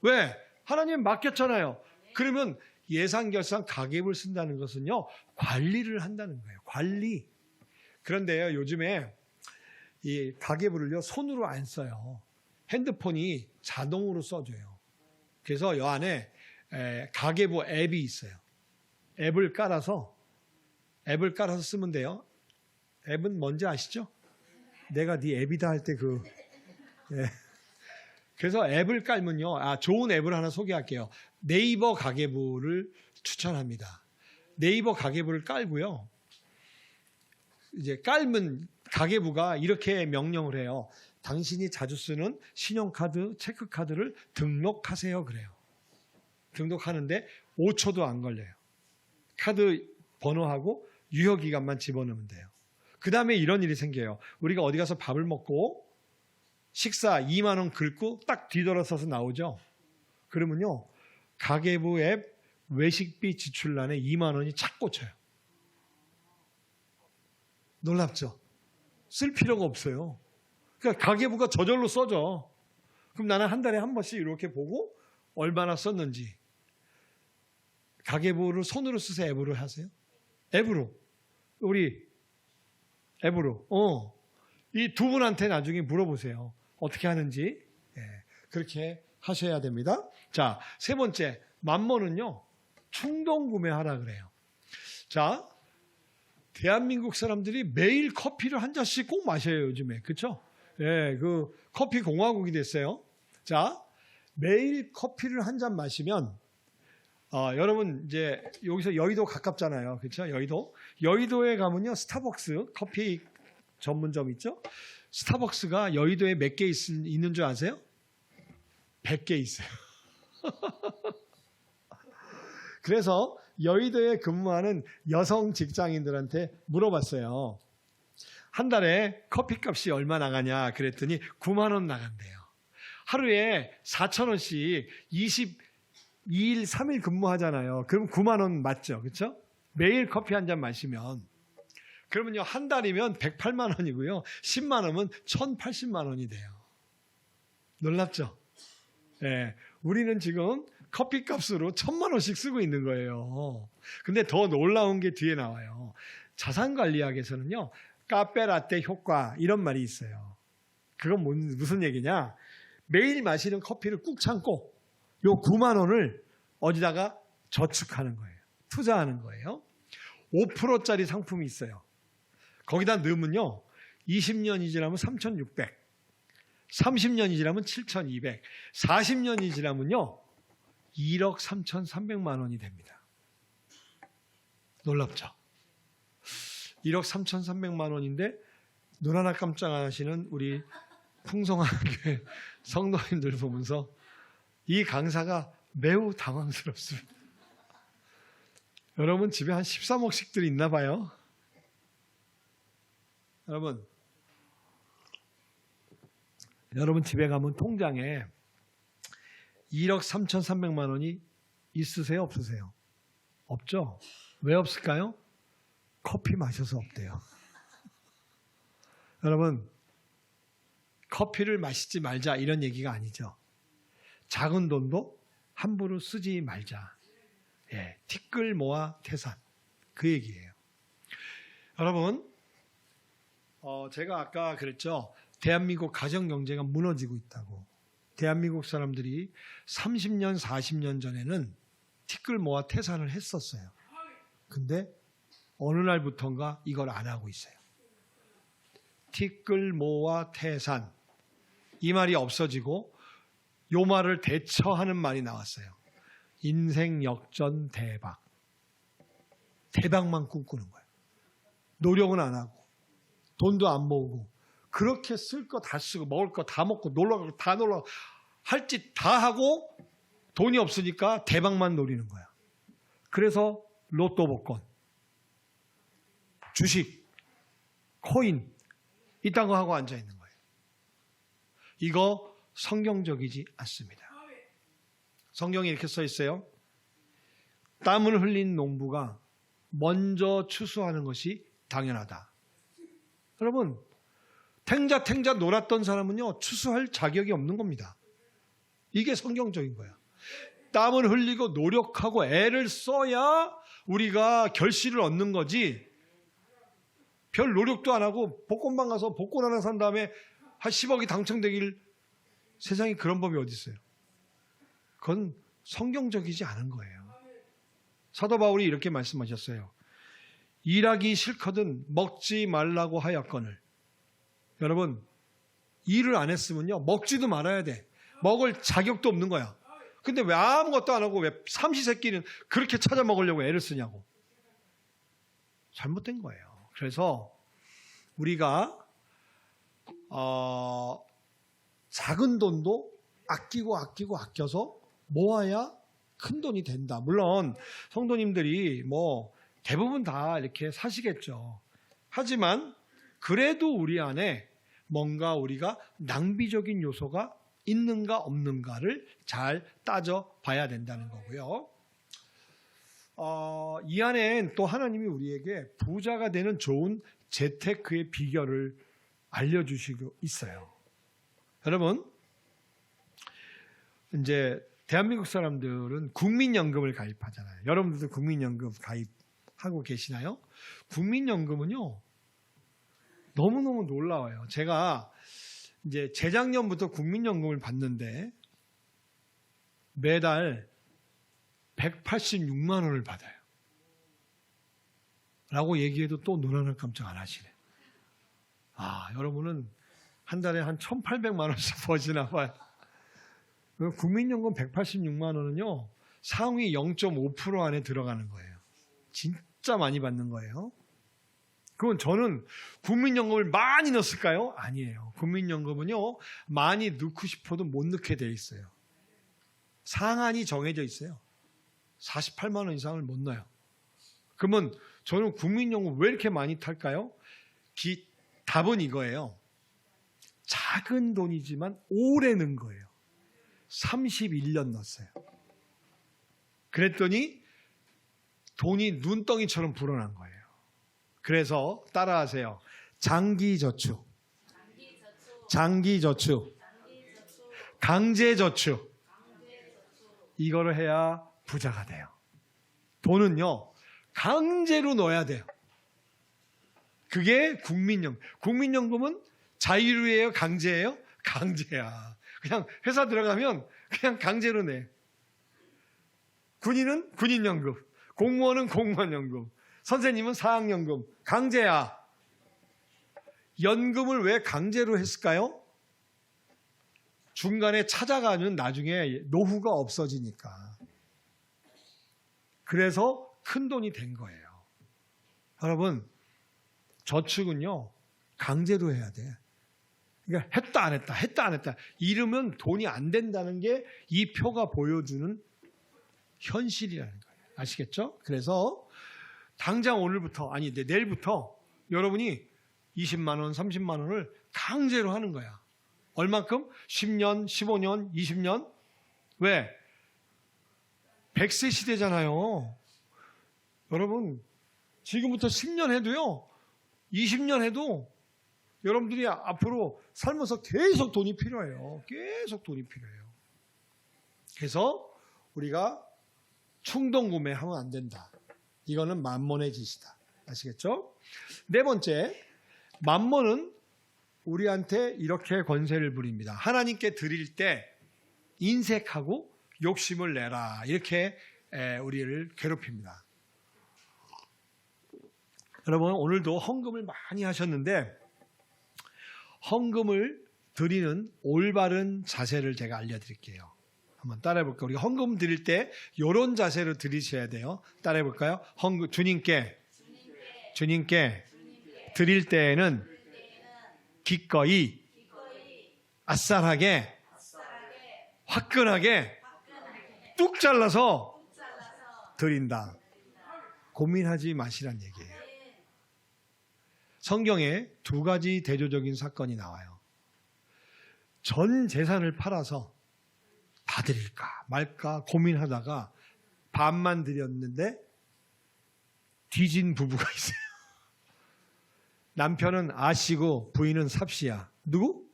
왜? 하나님 맡겼잖아요. 그러면 예산결산 가계부를 쓴다는 것은요, 관리를 한다는 거예요. 관리. 그런데요, 요즘에 이 가계부를요, 손으로 안 써요. 핸드폰이 자동으로 써줘요. 그래서 이 안에 가계부 앱이 있어요. 앱을 깔아서 쓰면 돼요. 앱은 뭔지 아시죠? 내가 네 앱이다 할 때 예. 그래서 앱을 깔면요. 좋은 앱을 하나 소개할게요. 네이버 가계부를 추천합니다. 네이버 가계부를 깔고요. 이제 깔면 가계부가 이렇게 명령을 해요. 당신이 자주 쓰는 신용카드, 체크카드를 등록하세요. 그래요. 등록하는데 5초도 안 걸려요. 카드 번호하고 유효기간만 집어넣으면 돼요. 그 다음에 이런 일이 생겨요. 우리가 어디 가서 밥을 먹고 식사 2만 원 긁고 딱 뒤돌아서서 나오죠. 그러면요, 가계부 앱 외식비 지출란에 2만 원이 착 꽂혀요. 놀랍죠? 쓸 필요가 없어요. 그러니까 가계부가 저절로 써져. 그럼 나는 한 달에 한 번씩 이렇게 보고 얼마나 썼는지. 가계부를 손으로 쓰세요? 앱으로 하세요? 앱으로. 우리 앱으로. 이 두 분한테 나중에 물어보세요. 어떻게 하는지. 예, 그렇게 하셔야 됩니다. 자, 세 번째, 만몬은요, 충동 구매하라 그래요. 자, 대한민국 사람들이 매일 커피를 한 잔씩 꼭 마셔요, 요즘에. 그렇죠? 예, 그 커피 공화국이 됐어요. 자, 매일 커피를 한 잔 마시면 여러분 이제 여기서 여의도 가깝잖아요. 그렇죠? 여의도에 가면요, 스타벅스 커피 전문점 있죠? 스타벅스가 여의도에 몇 개 있는 줄 아세요? 100개 있어요. 그래서 여의도에 근무하는 여성 직장인들한테 물어봤어요. 한 달에 커피값이 얼마 나가냐 그랬더니 9만 원 나간대요. 하루에 4천 원씩 22일, 3일 근무하잖아요. 그럼 9만 원 맞죠? 그렇죠? 매일 커피 한 잔 마시면. 그러면요, 한 달이면 108만 원이고요. 10만 원은 1080만 원이 돼요. 놀랍죠? 예, 우리는 지금 커피 값으로 1000만 원씩 쓰고 있는 거예요. 근데 더 놀라운 게 뒤에 나와요. 자산관리학에서는요, 카페라떼 효과 이런 말이 있어요. 그건 무슨 얘기냐? 매일 마시는 커피를 꾹 참고 요 9만 원을 어디다가 저축하는 거예요. 투자하는 거예요. 5%짜리 상품이 있어요. 거기다 넣으면요, 20년이 지나면 3,600, 30년이 지나면 7,200, 40년이 지나면요 1억 3,300만 원이 됩니다. 놀랍죠? 1억 3,300만 원인데 눈 하나 깜짝 안 하시는 우리 풍성한 교회 성도님들 보면서 이 강사가 매우 당황스럽습니다. 여러분 집에 한 13억씩들이 있나 봐요. 여러분 집에 가면 통장에 1억 3,300만 원이 있으세요? 없으세요? 없죠? 왜 없을까요? 커피 마셔서 없대요. 여러분, 커피를 마시지 말자 이런 얘기가 아니죠. 작은 돈도 함부로 쓰지 말자. 예, 티끌 모아 태산. 그 얘기예요. 여러분, 제가 아까 그랬죠. 대한민국 가정경제가 무너지고 있다고. 대한민국 사람들이 30년, 40년 전에는 티끌 모아 태산을 했었어요. 근데 어느 날부터인가 이걸 안 하고 있어요. 티끌 모아 태산. 이 말이 없어지고 요 말을 대처하는 말이 나왔어요. 인생 역전 대박. 대박만 꿈꾸는 거예요. 노력은 안 하고 돈도 안 모으고 그렇게 쓸 거 다 쓰고 먹을 거 다 먹고 놀러 가고 다 놀러 가고 할 짓 다 하고 돈이 없으니까 대박만 노리는 거야. 그래서 로또 복권, 주식, 코인 이딴 거 하고 앉아 있는 거예요. 이거 성경적이지 않습니다. 성경에 이렇게 써 있어요. 땀을 흘린 농부가 먼저 추수하는 것이 당연하다. 여러분, 탱자탱자 놀았던 사람은요, 추수할 자격이 없는 겁니다. 이게 성경적인 거야. 땀을 흘리고 노력하고 애를 써야 우리가 결실을 얻는 거지. 별 노력도 안 하고 복권방 가서 복권 하나 산 다음에 한 10억이 당첨되길, 세상에 그런 법이 어디 있어요? 그건 성경적이지 않은 거예요. 사도 바울이 이렇게 말씀하셨어요. 일하기 싫거든 먹지 말라고 하였거늘. 여러분, 일을 안 했으면요, 먹지도 말아야 돼. 먹을 자격도 없는 거야. 근데 왜 아무것도 안 하고 왜 삼시세끼는 그렇게 찾아 먹으려고 애를 쓰냐고. 잘못된 거예요. 그래서 우리가 작은 돈도 아껴서 모아야 큰 돈이 된다. 물론 성도님들이 뭐 대부분 다 이렇게 사시겠죠. 하지만 그래도 우리 안에 뭔가 우리가 낭비적인 요소가 있는가 없는가를 잘 따져봐야 된다는 거고요. 이 안엔 또 하나님이 우리에게 부자가 되는 좋은 재테크의 비결을 알려주시고 있어요. 여러분, 이제 대한민국 사람들은 국민연금을 가입하잖아요. 여러분들도 국민연금 가입하고 계시나요? 국민연금은요, 너무너무 놀라워요. 제가 이제 재작년부터 국민연금을 받는데 매달 186만 원을 받아요. 라고 얘기해도 또 눈 하나 깜짝 안 하시네. 여러분은 한 달에 한 1,800만 원씩 버시나 봐요. 국민연금 186만 원은요, 상위 0.5% 안에 들어가는 거예요. 진짜 많이 받는 거예요. 그건 저는 국민연금을 많이 넣었을까요? 아니에요. 국민연금은요, 많이 넣고 싶어도 못 넣게 돼 있어요. 상한이 정해져 있어요. 48만 원 이상을 못 넣어요. 그러면 저는 국민연금 왜 이렇게 많이 탈까요? 답은 이거예요. 작은 돈이지만 오래 넣은 거예요. 31년 넣었어요. 그랬더니 돈이 눈덩이처럼 불어난 거예요. 그래서 따라하세요. 장기저축, 강제저축. 이거를 해야 부자가 돼요. 돈은요, 강제로 넣어야 돼요. 그게 국민연금. 국민연금은 자유예요? 강제예요? 강제야. 그냥 회사 들어가면 그냥 강제로 내. 군인은 군인연금, 공무원은 공무원연금, 선생님은 사학연금. 강제야. 연금을 왜 강제로 했을까요? 중간에 찾아가는 나중에 노후가 없어지니까. 그래서 큰 돈이 된 거예요. 여러분, 저축은요, 강제로 해야 돼. 그러니까 했다 안 했다, 했다 안 했다. 이러면 돈이 안 된다는 게 이 표가 보여주는 현실이라는 거예요. 아시겠죠? 그래서 당장 오늘부터, 아니 내일부터 여러분이 20만 원, 30만 원을 강제로 하는 거야. 얼만큼? 10년, 15년, 20년? 왜? 100세 시대잖아요. 여러분, 지금부터 10년 해도요, 20년 해도 여러분들이 앞으로 살면서 계속 돈이 필요해요. 계속 돈이 필요해요. 그래서 우리가 충동 구매하면 안 된다. 이거는 만몬의 짓이다. 아시겠죠? 네 번째, 만몬은 우리한테 이렇게 권세를 부립니다. 하나님께 드릴 때 인색하고 욕심을 내라. 이렇게 우리를 괴롭힙니다. 여러분, 오늘도 헌금을 많이 하셨는데 헌금을 드리는 올바른 자세를 제가 알려드릴게요. 한번 따라해 볼까요? 우리가 헌금 드릴 때 이런 자세로 드리셔야 돼요. 따라해 볼까요? 헌금 주님께 드릴 때에는 기꺼이 아싸하게 화끈하게 뚝 잘라서 드린다. 고민하지 마시란 얘기예요. 성경에 두 가지 대조적인 사건이 나와요. 전 재산을 팔아서 다 드릴까 말까 고민하다가 반만 드렸는데 뒤진 부부가 있어요. 남편은 아시고 부인은 삽시야. 누구?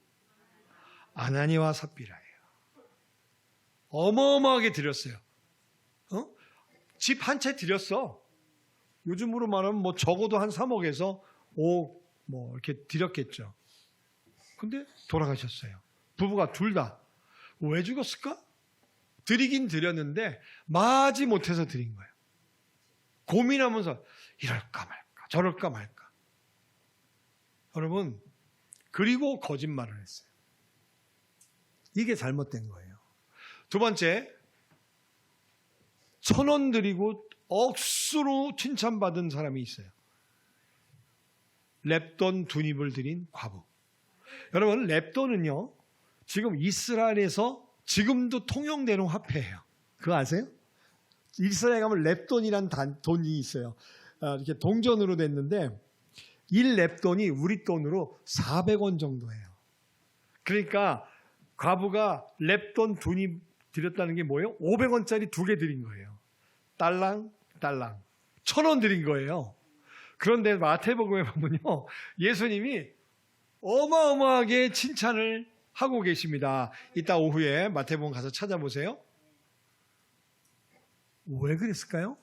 아나니와 삽비라예요. 어마어마하게 드렸어요. 집 한 채 드렸어. 요즘으로 말하면 뭐 적어도 한 3억에서 5억 뭐 이렇게 드렸겠죠. 근데 돌아가셨어요. 부부가 둘 다. 왜 죽었을까? 드리긴 드렸는데 마지 못해서 드린 거예요. 고민하면서 이럴까 말까 저럴까 말까. 여러분, 그리고 거짓말을 했어요. 이게 잘못된 거예요. 두 번째, 1,000원 드리고 억수로 칭찬받은 사람이 있어요. 렙돈 2닙을 드린 과부. 여러분, 렙돈은요, 지금 이스라엘에서 지금도 통용되는 화폐예요. 그거 아세요? 이스라엘 가면 렙돈이란 돈이 있어요. 이렇게 동전으로 됐는데 1렙돈이 우리 돈으로 400원 정도예요. 그러니까 과부가 렙돈 2닙 드렸다는 게 뭐예요? 500원짜리 2개 드린 거예요. 딸랑 1,000원 드린 거예요. 그런데 마태복음에 보면요, 예수님이 어마어마하게 칭찬을 하고 계십니다. 이따 오후에 마태복음 가서 찾아보세요. 왜 그랬을까요?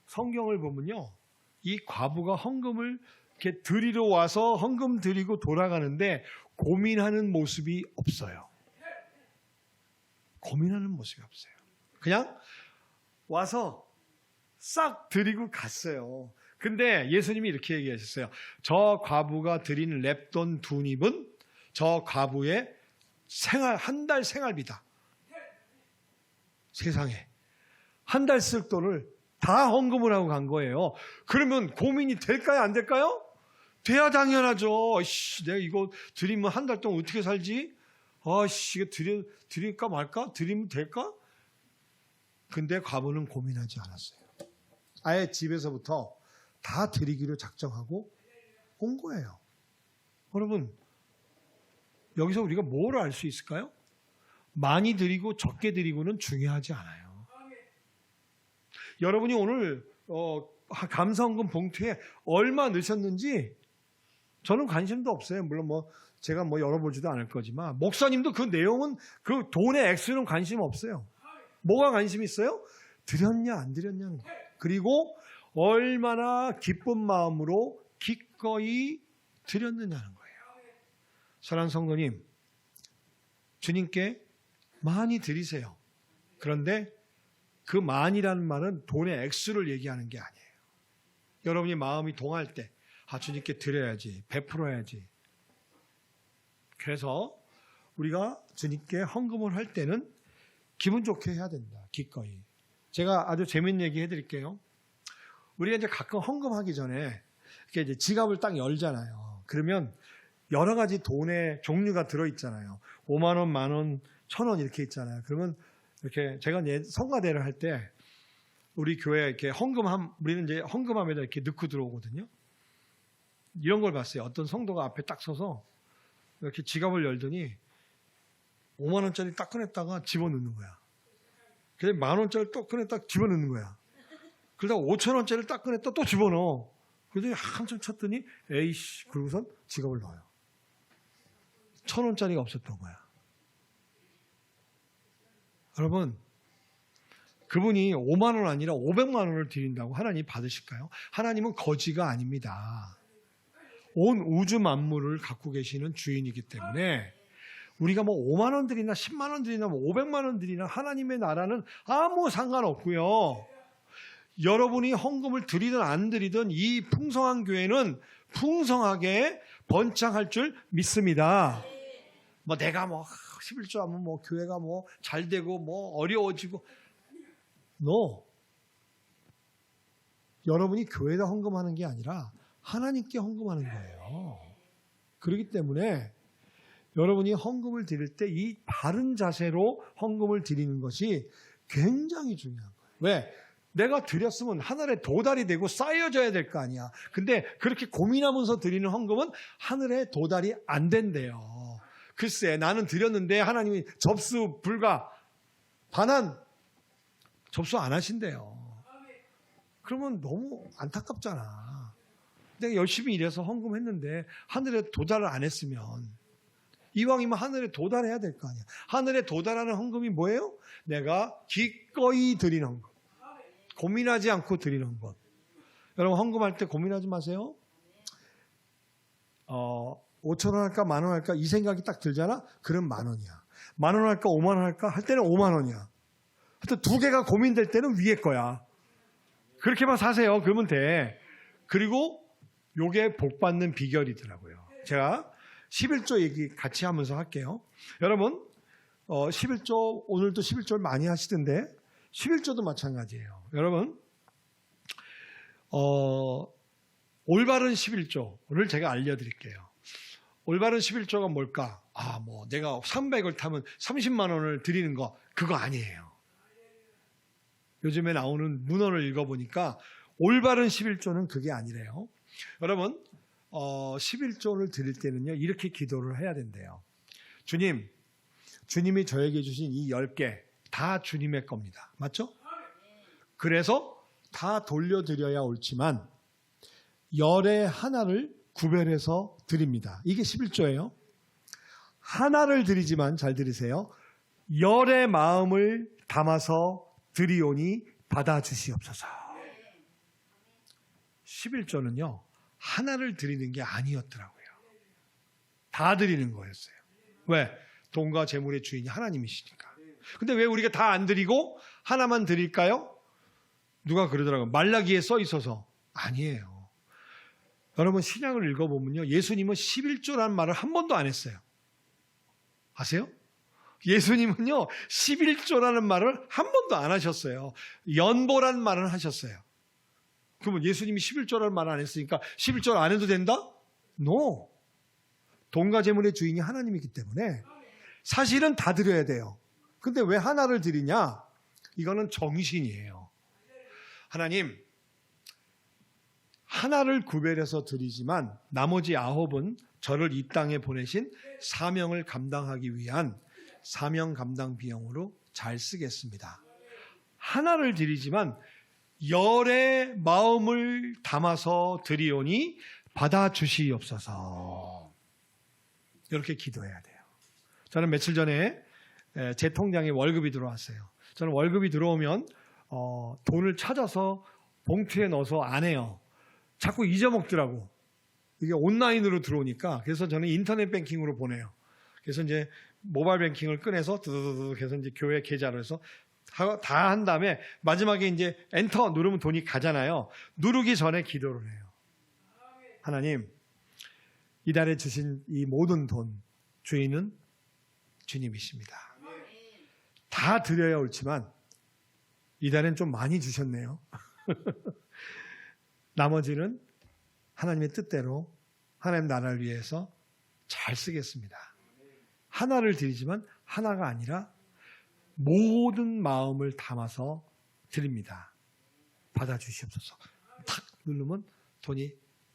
성경을 보면요, 이 과부가 헌금을 이렇게 드리러 와서 헌금 드리고 돌아가는데 고민하는 모습이 없어요. 고민하는 모습이 없어요. 그냥 와서 싹 드리고 갔어요. 근데 예수님이 이렇게 얘기하셨어요. 저 과부가 드린 렙돈 2닙은 저 과부의 한 달 생활비다. 세상에. 한 달 쓸 돈을 다 헌금을 하고 간 거예요. 그러면 고민이 될까요? 안 될까요? 돼야 당연하죠. 내가 이거 드리면 한 달 동안 어떻게 살지? 이거 드릴까 말까? 드리면 될까? 근데 과부는 고민하지 않았어요. 아예 집에서부터 다 드리기로 작정하고 온 거예요. 여러분, 여기서 우리가 뭘 알 수 있을까요? 많이 드리고 적게 드리고는 중요하지 않아요. 여러분이 오늘 감사헌금 봉투에 얼마 넣으셨는지 저는 관심도 없어요. 물론 제가 열어보지도 않을 거지만 목사님도 그 내용은 그 돈의 액수는 관심 없어요. 뭐가 관심 있어요? 드렸냐 안 드렸냐는 거예요. 그리고 얼마나 기쁜 마음으로 기꺼이 드렸느냐는 거예요. 사랑하는 성도님, 주님께 많이 드리세요. 그런데 그 많이라는 말은 돈의 액수를 얘기하는 게 아니에요. 여러분이 마음이 동할 때 주님께 드려야지, 베풀어야지. 그래서 우리가 주님께 헌금을 할 때는 기분 좋게 해야 된다. 기꺼이. 제가 아주 재밌는 얘기 해드릴게요. 우리가 이제 가끔 헌금하기 전에 이렇게 이제 지갑을 딱 열잖아요. 그러면 여러 가지 돈의 종류가 들어있잖아요. 5만 원, 만 원, 1,000원 이렇게 있잖아요. 그러면 이렇게 제가 성가대를 할 때 우리 교회 이렇게 우리는 이제 헌금함에다 이렇게 넣고 들어오거든요. 이런 걸 봤어요. 어떤 성도가 앞에 딱 서서 이렇게 지갑을 열더니 5만 원짜리 딱 꺼냈다가 집어넣는 거야. 그래서 만 원짜리 또 꺼냈다가 집어넣는 거야. 그러다가 5천 원짜리를 딱 꺼냈다 또 집어넣어. 그러더니 한참 쳤더니 에이씨 그러고선 지갑을 넣어요. 1,000원짜리가 없었던 거야. 여러분 그분이 5만 원 아니라 500만 원을 드린다고 하나님 받으실까요? 하나님은 거지가 아닙니다. 온 우주 만물을 갖고 계시는 주인이기 때문에 우리가 뭐 5만 원 드리나 10만 원 드리나 뭐 500만 원 드리나 하나님의 나라는 아무 상관없고요. 여러분이 헌금을 드리든 안 드리든 이 풍성한 교회는 풍성하게 번창할 줄 믿습니다. 뭐 내가 뭐 11조 하면 뭐 교회가 뭐 잘 되고 뭐 어려워지고 여러분이 교회에다 헌금하는 게 아니라 하나님께 헌금하는 거예요. 그렇기 때문에 여러분이 헌금을 드릴 때 이 바른 자세로 헌금을 드리는 것이 굉장히 중요한 거예요. 왜? 내가 드렸으면 하늘에 도달이 되고 쌓여져야 될 거 아니야. 근데 그렇게 고민하면서 드리는 헌금은 하늘에 도달이 안 된대요. 글쎄 나는 드렸는데 하나님이 접수 불가 반환 접수 안 하신대요. 그러면 너무 안타깝잖아. 내가 열심히 일해서 헌금했는데 하늘에 도달을 안 했으면 이왕이면 하늘에 도달해야 될 거 아니야. 하늘에 도달하는 헌금이 뭐예요? 내가 기꺼이 드리는 헌금. 고민하지 않고 드리는 것. 여러분 헌금할 때 고민하지 마세요. 5천 원 할까 만 원 할까 이 생각이 딱 들잖아. 그럼 만 원이야. 만 원 할까 5만 원 할까 할 때는 5만 원이야. 하여튼 두 개가 고민될 때는 위에 거야. 그렇게만 사세요. 그러면 돼. 그리고 요게 복 받는 비결이더라고요. 제가 11조 얘기 같이 하면서 할게요. 여러분 11조 오늘도 11조를 많이 하시던데 11조도 마찬가지예요. 여러분 올바른 11조를 제가 알려드릴게요. 올바른 11조가 뭘까? 뭐 내가 300을 타면 30만 원을 드리는 거 그거 아니에요. 요즘에 나오는 문헌을 읽어보니까 올바른 11조는 그게 아니래요. 여러분 11조를 드릴 때는요 이렇게 기도를 해야 된대요. 주님이 저에게 주신 이 10개 다 주님의 겁니다. 맞죠? 그래서 다 돌려드려야 옳지만 열의 하나를 구별해서 드립니다. 이게 11조예요. 하나를 드리지만 잘 들으세요. 열의 마음을 담아서 드리오니 받아주시옵소서. 11조는요. 하나를 드리는 게 아니었더라고요. 다 드리는 거였어요. 왜? 돈과 재물의 주인이 하나님이시니까. 근데 왜 우리가 다 안 드리고 하나만 드릴까요? 누가 그러더라고요. 말라기에 써 있어서. 아니에요. 여러분 신약을 읽어보면요. 예수님은 11조라는 말을 한 번도 안 했어요. 아세요? 예수님은요. 11조라는 말을 한 번도 안 하셨어요. 연보라는 말을 하셨어요. 그러면 예수님이 11조라는 말을 안 했으니까 11조를 안 해도 된다? No. 돈과 재물의 주인이 하나님이기 때문에 사실은 다 드려야 돼요. 근데 왜 하나를 드리냐? 이거는 정신이에요. 하나님, 하나를 구별해서 드리지만 나머지 9은 저를 이 땅에 보내신 사명을 감당하기 위한 사명 감당 비용으로 잘 쓰겠습니다. 하나를 드리지만 열의 마음을 담아서 드리오니 받아주시옵소서. 이렇게 기도해야 돼요. 저는 며칠 전에 제 통장에 월급이 들어왔어요. 저는 월급이 들어오면 돈을 찾아서 봉투에 넣어서 안 해요. 자꾸 잊어먹더라고. 이게 온라인으로 들어오니까. 그래서 저는 인터넷 뱅킹으로 보내요. 그래서 이제 모바일 뱅킹을 꺼내서 드드드드 해서 이제 교회 계좌로 해서 다 한 다음에 마지막에 이제 엔터 누르면 돈이 가잖아요. 누르기 전에 기도를 해요. 하나님, 이달에 주신 이 모든 돈 주인은 주님이십니다. 다 드려야 옳지만 이달엔 좀 많이 주셨네요. 나머지는 하나님의 뜻대로 하나님 나라를 위해서 잘 쓰겠습니다. 하나를 드리지만 하나가 아니라 모든 마음을 담아서 드립니다. 받아주시옵소서. 탁 누르면 돈이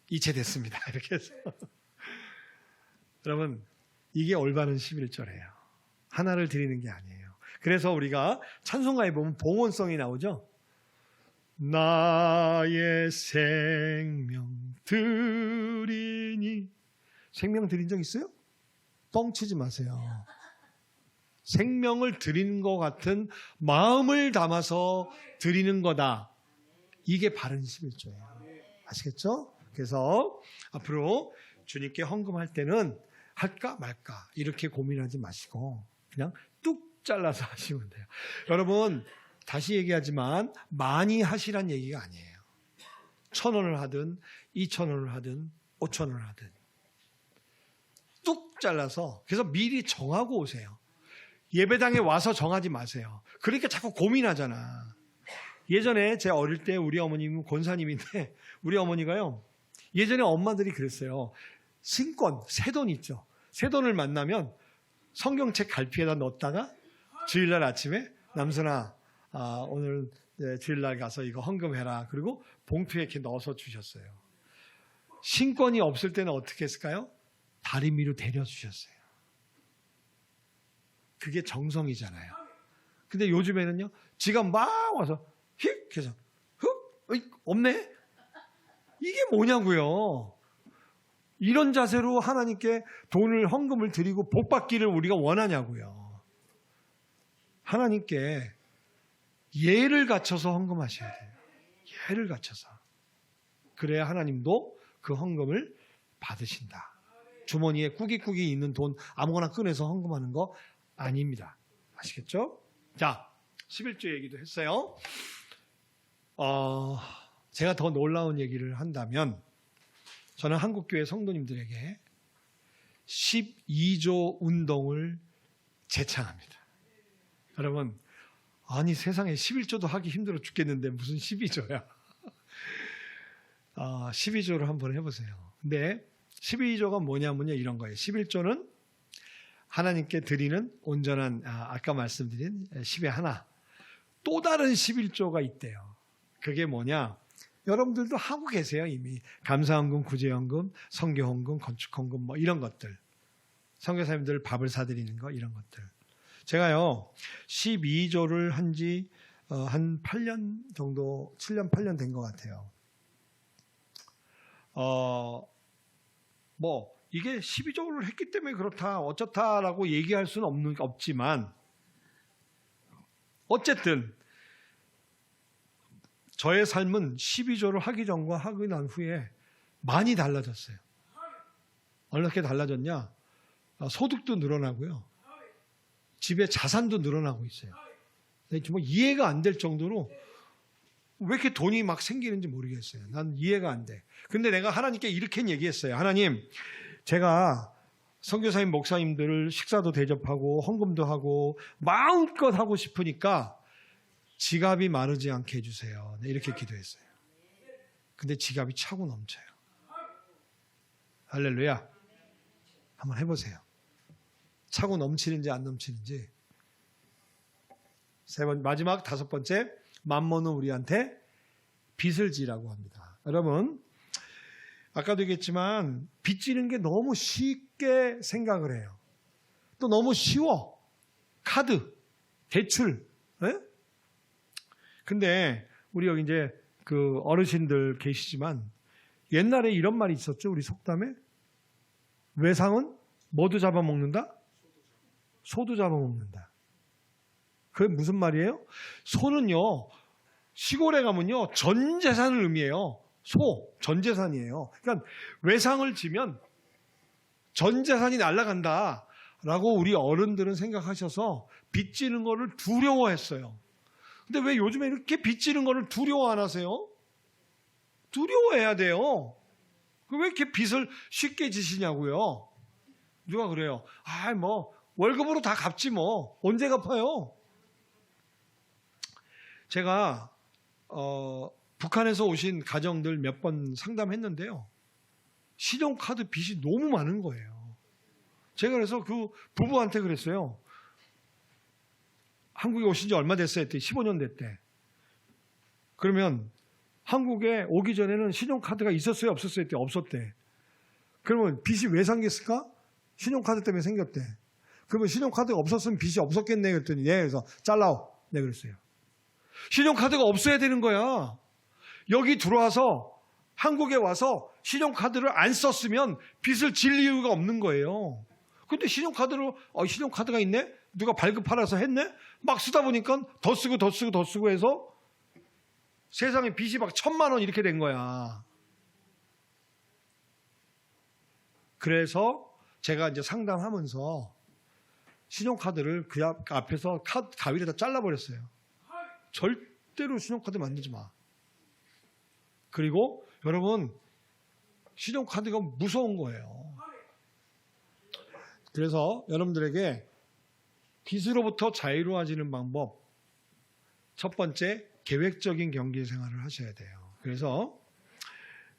이체됐습니다. 이렇게 해서. 여러분, 이게 올바른 11조래요. 하나를 드리는 게 아니에요. 그래서 우리가 찬송가에 보면 봉헌성이 나오죠. 나의 생명 드리니. 생명 드린 적 있어요? 뻥치지 마세요. 생명을 드리는 것 같은 마음을 담아서 드리는 거다. 이게 바른 11조예요. 아시겠죠? 그래서 앞으로 주님께 헌금할 때는 할까 말까 이렇게 고민하지 마시고 그냥 뚝 잘라서 하시면 돼요. 여러분, 다시 얘기하지만 많이 하시란 얘기가 아니에요. 1,000원을 하든 2,000원을 하든 5,000원을 하든 뚝 잘라서, 그래서 미리 정하고 오세요. 예배당에 와서 정하지 마세요. 그러니까 자꾸 고민하잖아. 예전에 제 어릴 때 우리 어머님은 권사님인데 우리 어머니가요, 예전에 엄마들이 그랬어요. 신권, 새돈 있죠. 새돈을 만나면 성경책 갈피에다 넣었다가 주일날 아침에 남순아, 오늘 주일날 가서 이거 헌금해라. 그리고 봉투에 이렇게 넣어서 주셨어요. 신권이 없을 때는 어떻게 했을까요? 다리미로 데려주셨어요. 그게 정성이잖아요. 근데 요즘에는요, 지가 막 와서 휙 해서 없네? 이게 뭐냐고요. 이런 자세로 하나님께 돈을 헌금을 드리고 복 받기를 우리가 원하냐고요. 하나님께 예를 갖춰서 헌금하셔야 돼요. 예를 갖춰서. 그래야 하나님도 그 헌금을 받으신다. 주머니에 꾸깃꾸깃 있는 돈 아무거나 꺼내서 헌금하는 거 아닙니다. 아시겠죠? 자, 11조 얘기도 했어요. 제가 더 놀라운 얘기를 한다면 저는 한국교회 성도님들에게 12조 운동을 제창합니다. 여러분, 아니 세상에 11조도 하기 힘들어 죽겠는데 무슨 12조야. 12조를 한번 해보세요. 근데 12조가 뭐냐면요, 이런 거예요. 11조는 하나님께 드리는 온전한, 아까 말씀드린 10의 하나. 또 다른 11조가 있대요. 그게 뭐냐? 여러분들도 하고 계세요, 이미. 감사헌금, 구제헌금, 선교헌금, 건축헌금, 뭐 이런 것들. 선교사님들 밥을 사드리는 거, 이런 것들. 제가요, 12조를 한 지 한 8년 정도, 7년, 8년 된 것 같아요. 이게 12조를 했기 때문에 그렇다, 어쩌다라고 얘기할 수는 없지만, 어쨌든, 저의 삶은 12조를 하기 전과 하기 난 후에 많이 달라졌어요. 어떻게 달라졌냐? 소득도 늘어나고요. 집에 자산도 늘어나고 있어요. 정말 이해가 안 될 정도로 왜 이렇게 돈이 막 생기는지 모르겠어요. 난 이해가 안 돼. 근데 내가 하나님께 이렇게 얘기했어요. 하나님, 제가 선교사님, 목사님들을 식사도 대접하고 헌금도 하고 마음껏 하고 싶으니까 지갑이 마르지 않게 해주세요. 네, 이렇게 기도했어요. 근데 지갑이 차고 넘쳐요. 할렐루야. 한번 해보세요. 차고 넘치는지 안 넘치는지. 마지막 5번째, 만몬은 우리한테 빚을 지라고 합니다. 여러분, 아까도 얘기했지만 빚 지는 게 너무 쉽게 생각을 해요. 또 너무 쉬워. 카드, 대출. 네? 근데 우리 여기 이제 그 어르신들 계시지만 옛날에 이런 말이 있었죠. 우리 속담에. 외상은 뭐도 잡아먹는다? 소도 잡아먹는다. 그게 무슨 말이에요? 소는요, 시골에 가면요, 전 재산을 의미해요. 소, 전 재산이에요. 그러니까 외상을 지면 전 재산이 날아간다라고 우리 어른들은 생각하셔서 빚지는 거를 두려워했어요. 근데 왜 요즘에 이렇게 빚지는 거를 두려워 안 하세요? 두려워해야 돼요. 왜 이렇게 빚을 쉽게 지시냐고요? 누가 그래요? 월급으로 다 갚지 뭐. 언제 갚아요? 제가 북한에서 오신 가정들 몇 번 상담했는데요. 신용카드 빚이 너무 많은 거예요. 제가 그래서 그 부부한테 그랬어요. 한국에 오신 지 얼마 됐어요? 했더니 15년 됐대. 그러면 한국에 오기 전에는 신용카드가 있었어요? 없었어요? 했더니 없었대. 그러면 빚이 왜 생겼을까? 신용카드 때문에 생겼대. 그러면 신용카드가 없었으면 빚이 없었겠네. 그랬더니 네. 그래서 잘라오. 네, 그랬어요. 신용카드가 없어야 되는 거야. 여기 들어와서 한국에 와서 신용카드를 안 썼으면 빚을 질 이유가 없는 거예요. 근데 신용카드가 있네? 누가 발급하라서 했네? 막 쓰다 보니까 더 쓰고 해서 세상에 빚이 막 1,000만 원 이렇게 된 거야. 그래서 제가 이제 상담하면서 신용카드를 그 앞에서 가위를 다 잘라버렸어요. 절대로 신용카드 만들지 마. 그리고 여러분, 신용카드가 무서운 거예요. 그래서 여러분들에게 빚으로부터 자유로워지는 방법, 첫 번째, 계획적인 경제 생활을 하셔야 돼요. 그래서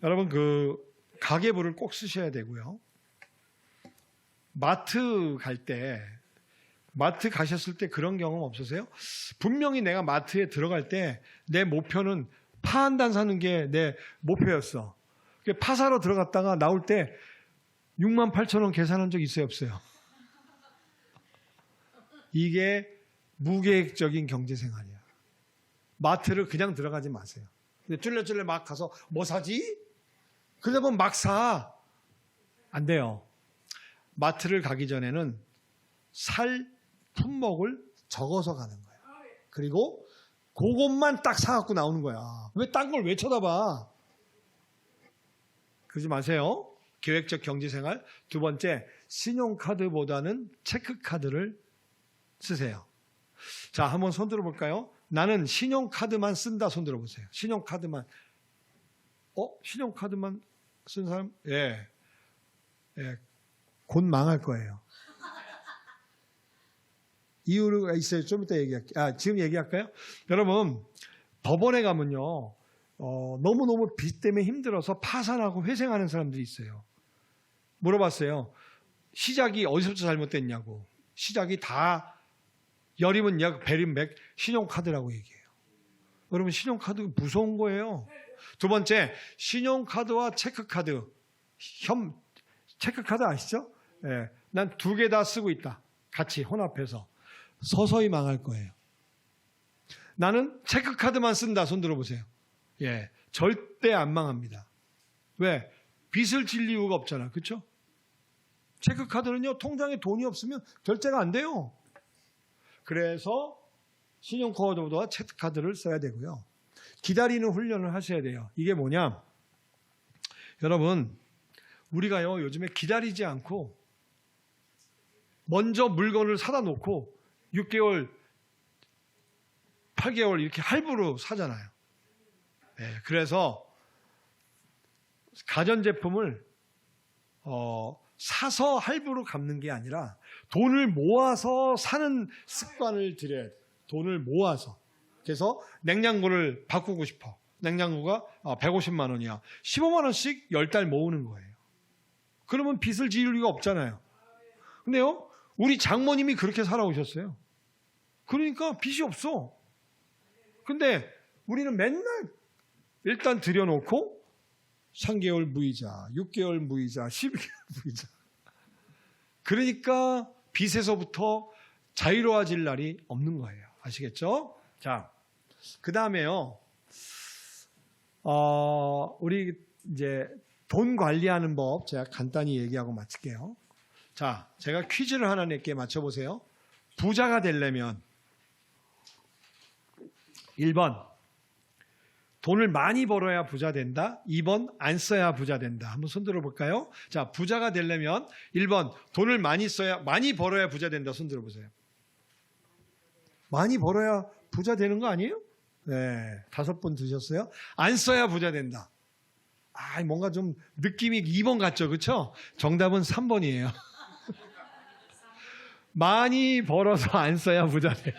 여러분 그 가계부를 꼭 쓰셔야 되고요. 마트 가셨을 때 그런 경험 없으세요? 분명히 내가 마트에 들어갈 때 내 목표는 파 한 단 사는 게 내 목표였어. 파 사러 들어갔다가 나올 때 68,000원 계산한 적 있어요? 없어요? 이게 무계획적인 경제생활이야. 마트를 그냥 들어가지 마세요. 쫄래쫄래 막 가서 뭐 사지? 그러다 보면 막 사. 안 돼요. 마트를 가기 전에는 살 품목을 적어서 가는 거야. 그리고 그것만 딱 사갖고 나오는 거야. 왜 딴 걸 왜 쳐다봐? 그러지 마세요. 계획적 경제생활. 두 번째, 신용카드보다는 체크카드를 쓰세요. 자, 한번 손 들어볼까요? 나는 신용카드만 쓴다. 손 들어보세요. 신용카드만. 신용카드만 쓴 사람? 예. 곧 망할 거예요. 이유가 있어요. 좀 이따 얘기할게요. 지금 얘기할까요? 여러분, 법원에 가면요. 너무너무 빚 때문에 힘들어서 파산하고 회생하는 사람들이 있어요. 물어봤어요. 시작이 어디서부터 잘못됐냐고. 시작이 다 열이면 약, 배리면 백, 신용카드라고 얘기해요. 여러분, 신용카드 무서운 거예요. 두 번째, 신용카드와 체크카드. 체크카드 아시죠? 예, 난 2개 다 쓰고 있다. 같이 혼합해서. 서서히 망할 거예요. 나는 체크카드만 쓴다. 손 들어보세요. 예, 절대 안 망합니다. 왜? 빚을 질 이유가 없잖아. 그렇죠? 체크카드는요, 통장에 돈이 없으면 결제가 안 돼요. 그래서 신용카드보다 체크카드를 써야 되고요. 기다리는 훈련을 하셔야 돼요. 이게 뭐냐? 여러분, 우리가요, 요즘에 기다리지 않고 먼저 물건을 사다 놓고 6개월, 8개월 이렇게 할부로 사잖아요. 네, 그래서 가전제품을 사서 할부로 갚는 게 아니라 돈을 모아서 사는 습관을 들여야 돼요. 돈을 모아서. 그래서 냉장고를 바꾸고 싶어. 냉장고가 150만 원이야. 15만 원씩 10달 모으는 거예요. 그러면 빚을 지을 리가 없잖아요. 근데요, 우리 장모님이 그렇게 살아오셨어요. 그러니까 빚이 없어. 근데 우리는 맨날 일단 들여놓고 3개월 무이자, 6개월 무이자, 12개월 무이자. 그러니까 빚에서부터 자유로워질 날이 없는 거예요. 아시겠죠? 자, 그 다음에요. 우리 이제 돈 관리하는 법 제가 간단히 얘기하고 마칠게요. 자, 제가 퀴즈를 하나 낼게. 맞춰보세요. 부자가 되려면 1번 돈을 많이 벌어야 부자 된다. 2번 안 써야 부자 된다. 한번 손 들어볼까요? 자, 부자가 되려면 1번 돈을 많이 벌어야 부자 된다. 손 들어보세요. 많이 벌어야 부자 되는 거 아니에요? 네, 5분 드셨어요? 안 써야 부자 된다. 뭔가 좀 느낌이 2번 같죠? 그렇죠? 정답은 3번이에요. 많이 벌어서 안 써야 부자 돼요.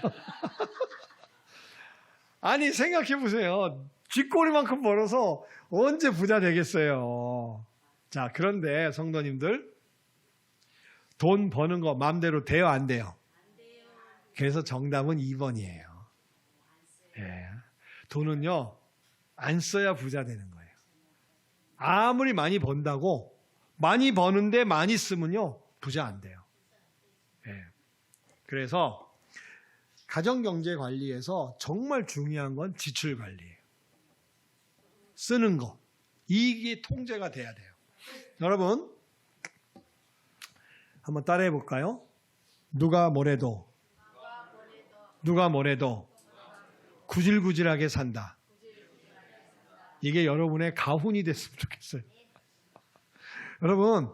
아니, 생각해 보세요. 쥐꼬리만큼 벌어서 언제 부자 되겠어요. 자, 그런데 성도님들, 돈 버는 거 마음대로 돼요, 안 돼요? 그래서 정답은 2번이에요. 예. 돈은요, 안 써야 부자 되는 거예요. 아무리 많이 번다고 많이 버는데 많이 쓰면요, 부자 안 돼요. 예. 그래서 가정경제 관리에서 정말 중요한 건 지출 관리예요. 쓰는 거. 이게 통제가 돼야 돼요. 여러분, 한번 따라해 볼까요? 누가 뭐래도 구질구질하게 산다. 이게 여러분의 가훈이 됐으면 좋겠어요. 여러분,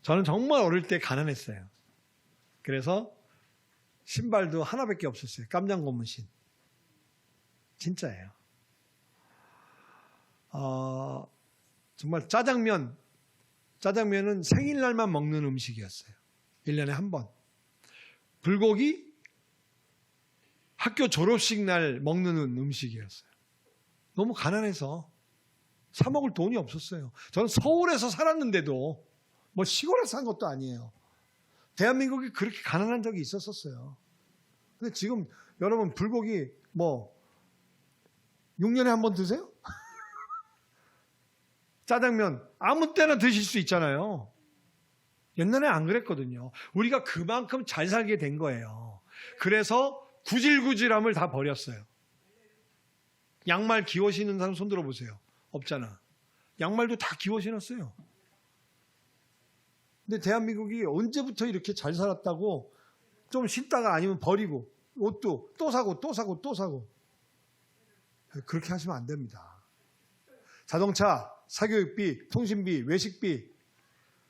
저는 정말 어릴 때 가난했어요. 그래서 신발도 하나밖에 없었어요. 깜장 고무신. 진짜예요. 정말 짜장면은 생일날만 먹는 음식이었어요. 1년에 한 번. 불고기 학교 졸업식 날 먹는 음식이었어요. 너무 가난해서 사 먹을 돈이 없었어요. 저는 서울에서 살았는데도 뭐 시골에서 산 것도 아니에요. 대한민국이 그렇게 가난한 적이 있었어요. 근데 지금 여러분 불고기 뭐 6년에 한 번 드세요? 짜장면 아무 때나 드실 수 있잖아요. 옛날에 안 그랬거든요. 우리가 그만큼 잘 살게 된 거예요. 그래서 구질구질함을 다 버렸어요. 양말 기워 신는 사람 손 들어보세요. 없잖아. 양말도 다 기워 신었어요. 근데 대한민국이 언제부터 이렇게 잘 살았다고 좀 신다가 아니면 버리고 옷도 또 사고 또 사고 또 사고 그렇게 하시면 안 됩니다. 자동차, 사교육비, 통신비, 외식비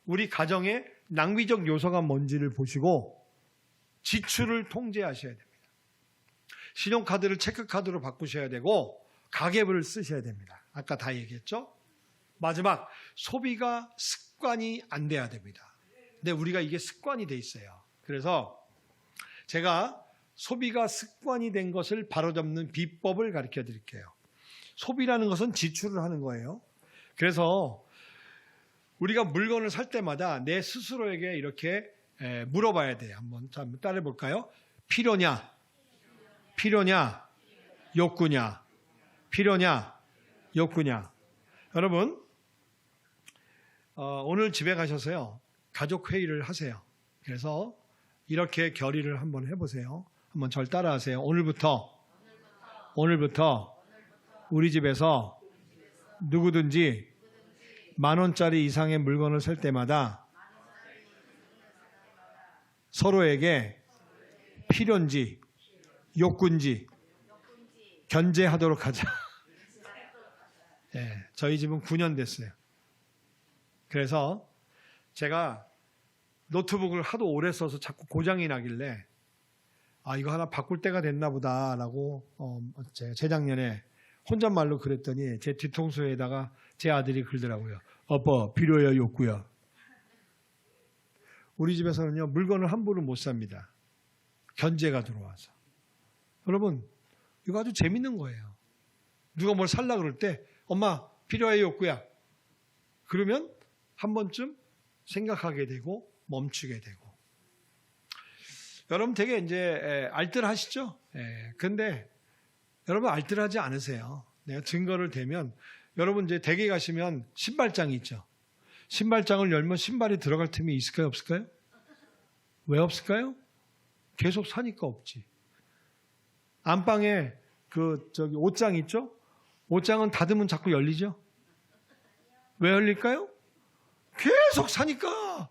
우리 가정의 낭비적 요소가 뭔지를 보시고 지출을 통제하셔야 됩니다. 신용카드를 체크카드로 바꾸셔야 되고 가계부를 쓰셔야 됩니다. 아까 다 얘기했죠? 마지막 소비가 습관이 안 돼야 됩니다. 근데 우리가 이게 습관이 돼 있어요. 그래서 제가 소비가 습관이 된 것을 바로잡는 비법을 가르쳐 드릴게요. 소비라는 것은 지출을 하는 거예요. 그래서 우리가 물건을 살 때마다 내 스스로에게 이렇게 물어봐야 돼요. 한번 따라해 볼까요? 필요냐? 욕구냐? 필요냐? 욕구냐? 여러분, 오늘 집에 가셔서요. 가족 회의를 하세요. 그래서 이렇게 결의를 한번 해보세요. 한번 절 따라하세요. 오늘부터 우리 집에서 누구든지 10,000원짜리 이상의 물건을 살 때마다 서로에게 필요인지 욕구인지 견제하도록 하자. 네, 저희 집은 9년 됐어요. 그래서 제가 노트북을 하도 오래 써서 자꾸 고장이 나길래 이거 하나 바꿀 때가 됐나 보다라고 재작년에 혼잣말로 그랬더니 제 뒤통수에다가 제 아들이 그러더라고요. 아빠 필요야 욕구야. 우리 집에서는요 물건을 함부로 못 삽니다. 견제가 들어와서. 여러분 이거 아주 재밌는 거예요. 누가 뭘 살라 그럴 때 엄마 필요해 욕구야. 그러면 한 번쯤 생각하게 되고 멈추게 되고. 여러분 되게 이제 알뜰하시죠? 근데 여러분 알뜰하지 않으세요. 내가 증거를 대면 여러분 이제 댁에 가시면 신발장이 있죠. 신발장을 열면 신발이 들어갈 틈이 있을까요? 없을까요? 왜 없을까요? 계속 사니까 없지. 안방에 옷장 있죠? 옷장은 닫으면 자꾸 열리죠? 왜 열릴까요? 계속 사니까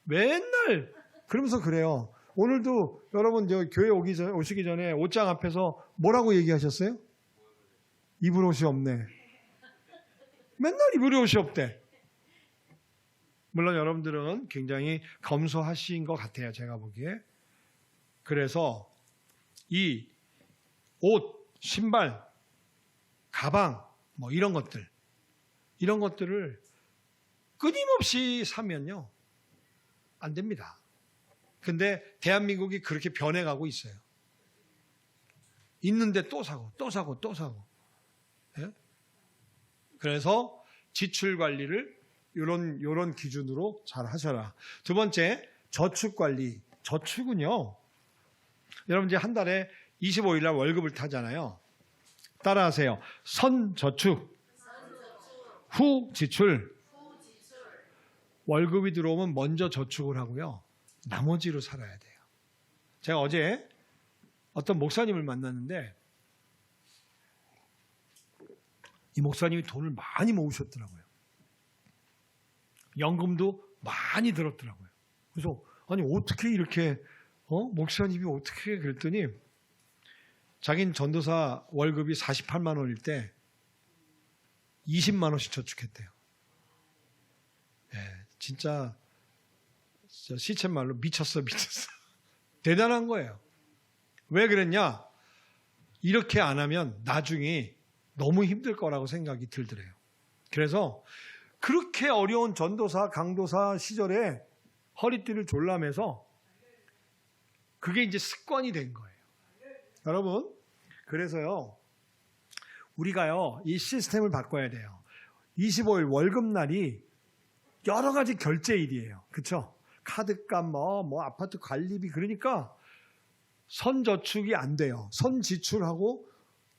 맨날 그러면서 그래요. 오늘도 여러분 교회 오시기 전에 옷장 앞에서 뭐라고 얘기하셨어요? 입을 옷이 없네. 맨날 입을 옷이 없대. 물론 여러분들은 굉장히 검소하신 것 같아요. 제가 보기에. 그래서 이 옷, 신발, 가방 뭐 이런 것들을 끊임없이 사면요. 안 됩니다. 근데 대한민국이 그렇게 변해가고 있어요. 있는데 또 사고. 예? 그래서 지출 관리를 요런 기준으로 잘 하셔라. 두 번째, 저축 관리. 저축은요, 여러분 이제 한 달에 25일 날 월급을 타잖아요. 따라하세요. 선 저축, 후 지출. 월급이 들어오면 먼저 저축을 하고요. 나머지로 살아야 돼요. 제가 어제 어떤 목사님을 만났는데 이 목사님이 돈을 많이 모으셨더라고요. 연금도 많이 들었더라고요. 그래서 아니 어떻게 이렇게 목사님이 어떻게 그랬더니 자기는 전도사 월급이 48만 원일 때 20만 원씩 저축했대요. 진짜 시쳇말로 미쳤어. 대단한 거예요. 왜 그랬냐? 이렇게 안 하면 나중에 너무 힘들 거라고 생각이 들더래요. 그래서 그렇게 어려운 전도사, 강도사 시절에 허리띠를 졸라매서 그게 이제 습관이 된 거예요. 여러분, 그래서요, 우리가요, 이 시스템을 바꿔야 돼요. 25일 월급날이 여러 가지 결제일이에요. 그렇죠? 카드값, 아파트 관리비, 그러니까 선저축이 안 돼요. 선지출하고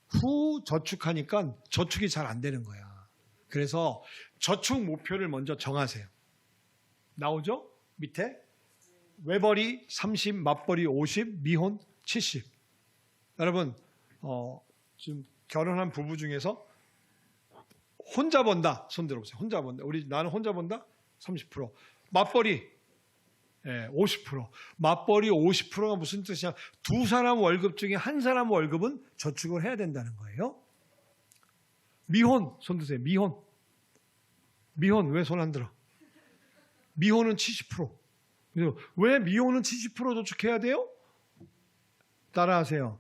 후 저축하니까 저축이 잘 안 되는 거야. 그래서 저축 목표를 먼저 정하세요. 나오죠? 밑에 외벌이 30, 맞벌이 50, 미혼 70. 여러분 지금 결혼한 부부 중에서 혼자 번다 손 들어보세요. 혼자 번다. 나는 혼자 번다 30%. 맞벌이 50%. 맞벌이 50%가 무슨 뜻이냐? 두 사람 월급 중에 한 사람 월급은 저축을 해야 된다는 거예요. 미혼 손 드세요. 미혼 왜 손 안 들어? 미혼은 70%. 그래서 왜 미혼은 70% 저축해야 돼요? 따라하세요.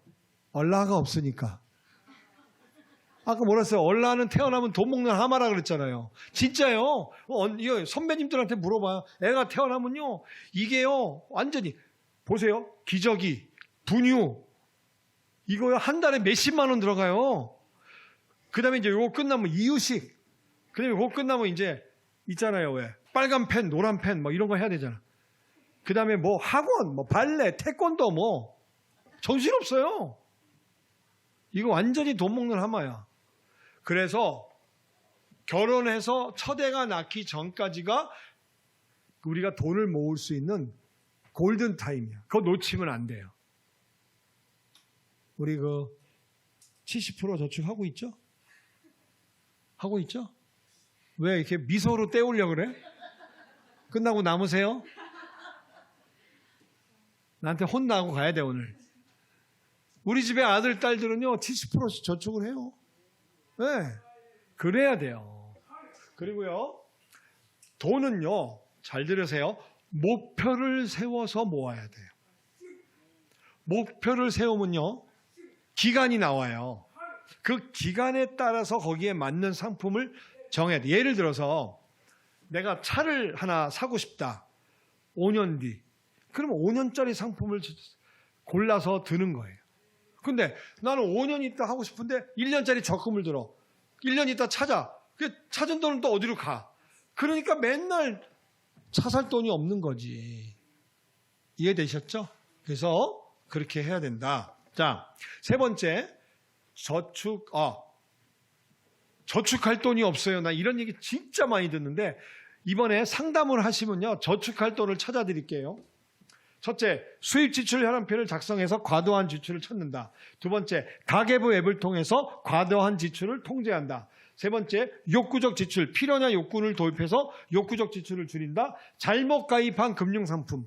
얼라가 없으니까. 아까 뭐라 했어요? 얼라는 태어나면 돈 먹는 하마라 그랬잖아요. 진짜요. 이거 선배님들한테 물어봐요. 애가 태어나면요. 이게요. 완전히 보세요. 기저귀, 분유 이거요. 한 달에 몇십만 원 들어가요. 그 다음에 이제 요거 끝나면 이유식. 그 다음에 요거 끝나면 이제 있잖아요. 왜? 빨간 펜, 노란 펜 이런 거 해야 되잖아. 그 다음에 학원, 발레, 태권도 정신없어요. 이거 완전히 돈 먹는 하마야. 그래서 결혼해서 첫애가 낳기 전까지가 우리가 돈을 모을 수 있는 골든 타임이야. 그거 놓치면 안 돼요. 우리 70% 저축하고 있죠? 하고 있죠? 왜 이렇게 미소로 때우려고 그래? 끝나고 남으세요? 나한테 혼나고 가야 돼 오늘. 우리 집에 아들, 딸들은요 70%씩 저축을 해요. 네, 그래야 돼요. 그리고요, 돈은요, 잘 들으세요. 목표를 세워서 모아야 돼요. 목표를 세우면요, 기간이 나와요. 그 기간에 따라서 거기에 맞는 상품을 정해야 돼. 예를 들어서 내가 차를 하나 사고 싶다. 5년 뒤. 그러면 5년짜리 상품을 골라서 드는 거예요. 근데 나는 5년 있다 하고 싶은데 1년짜리 적금을 들어. 1년 있다 찾아. 그 찾은 돈은 또 어디로 가? 그러니까 맨날 차 살 돈이 없는 거지. 이해되셨죠? 그래서 그렇게 해야 된다. 자, 세 번째, 저축할 돈이 없어요. 나 이런 얘기 진짜 많이 듣는데 이번에 상담을 하시면요, 저축할 돈을 찾아드릴게요. 첫째, 수입 지출 혈안표를 작성해서 과도한 지출을 찾는다. 두 번째, 가계부 앱을 통해서 과도한 지출을 통제한다. 세 번째, 욕구적 지출, 필요나 욕구를 도입해서 욕구적 지출을 줄인다. 잘못 가입한 금융상품을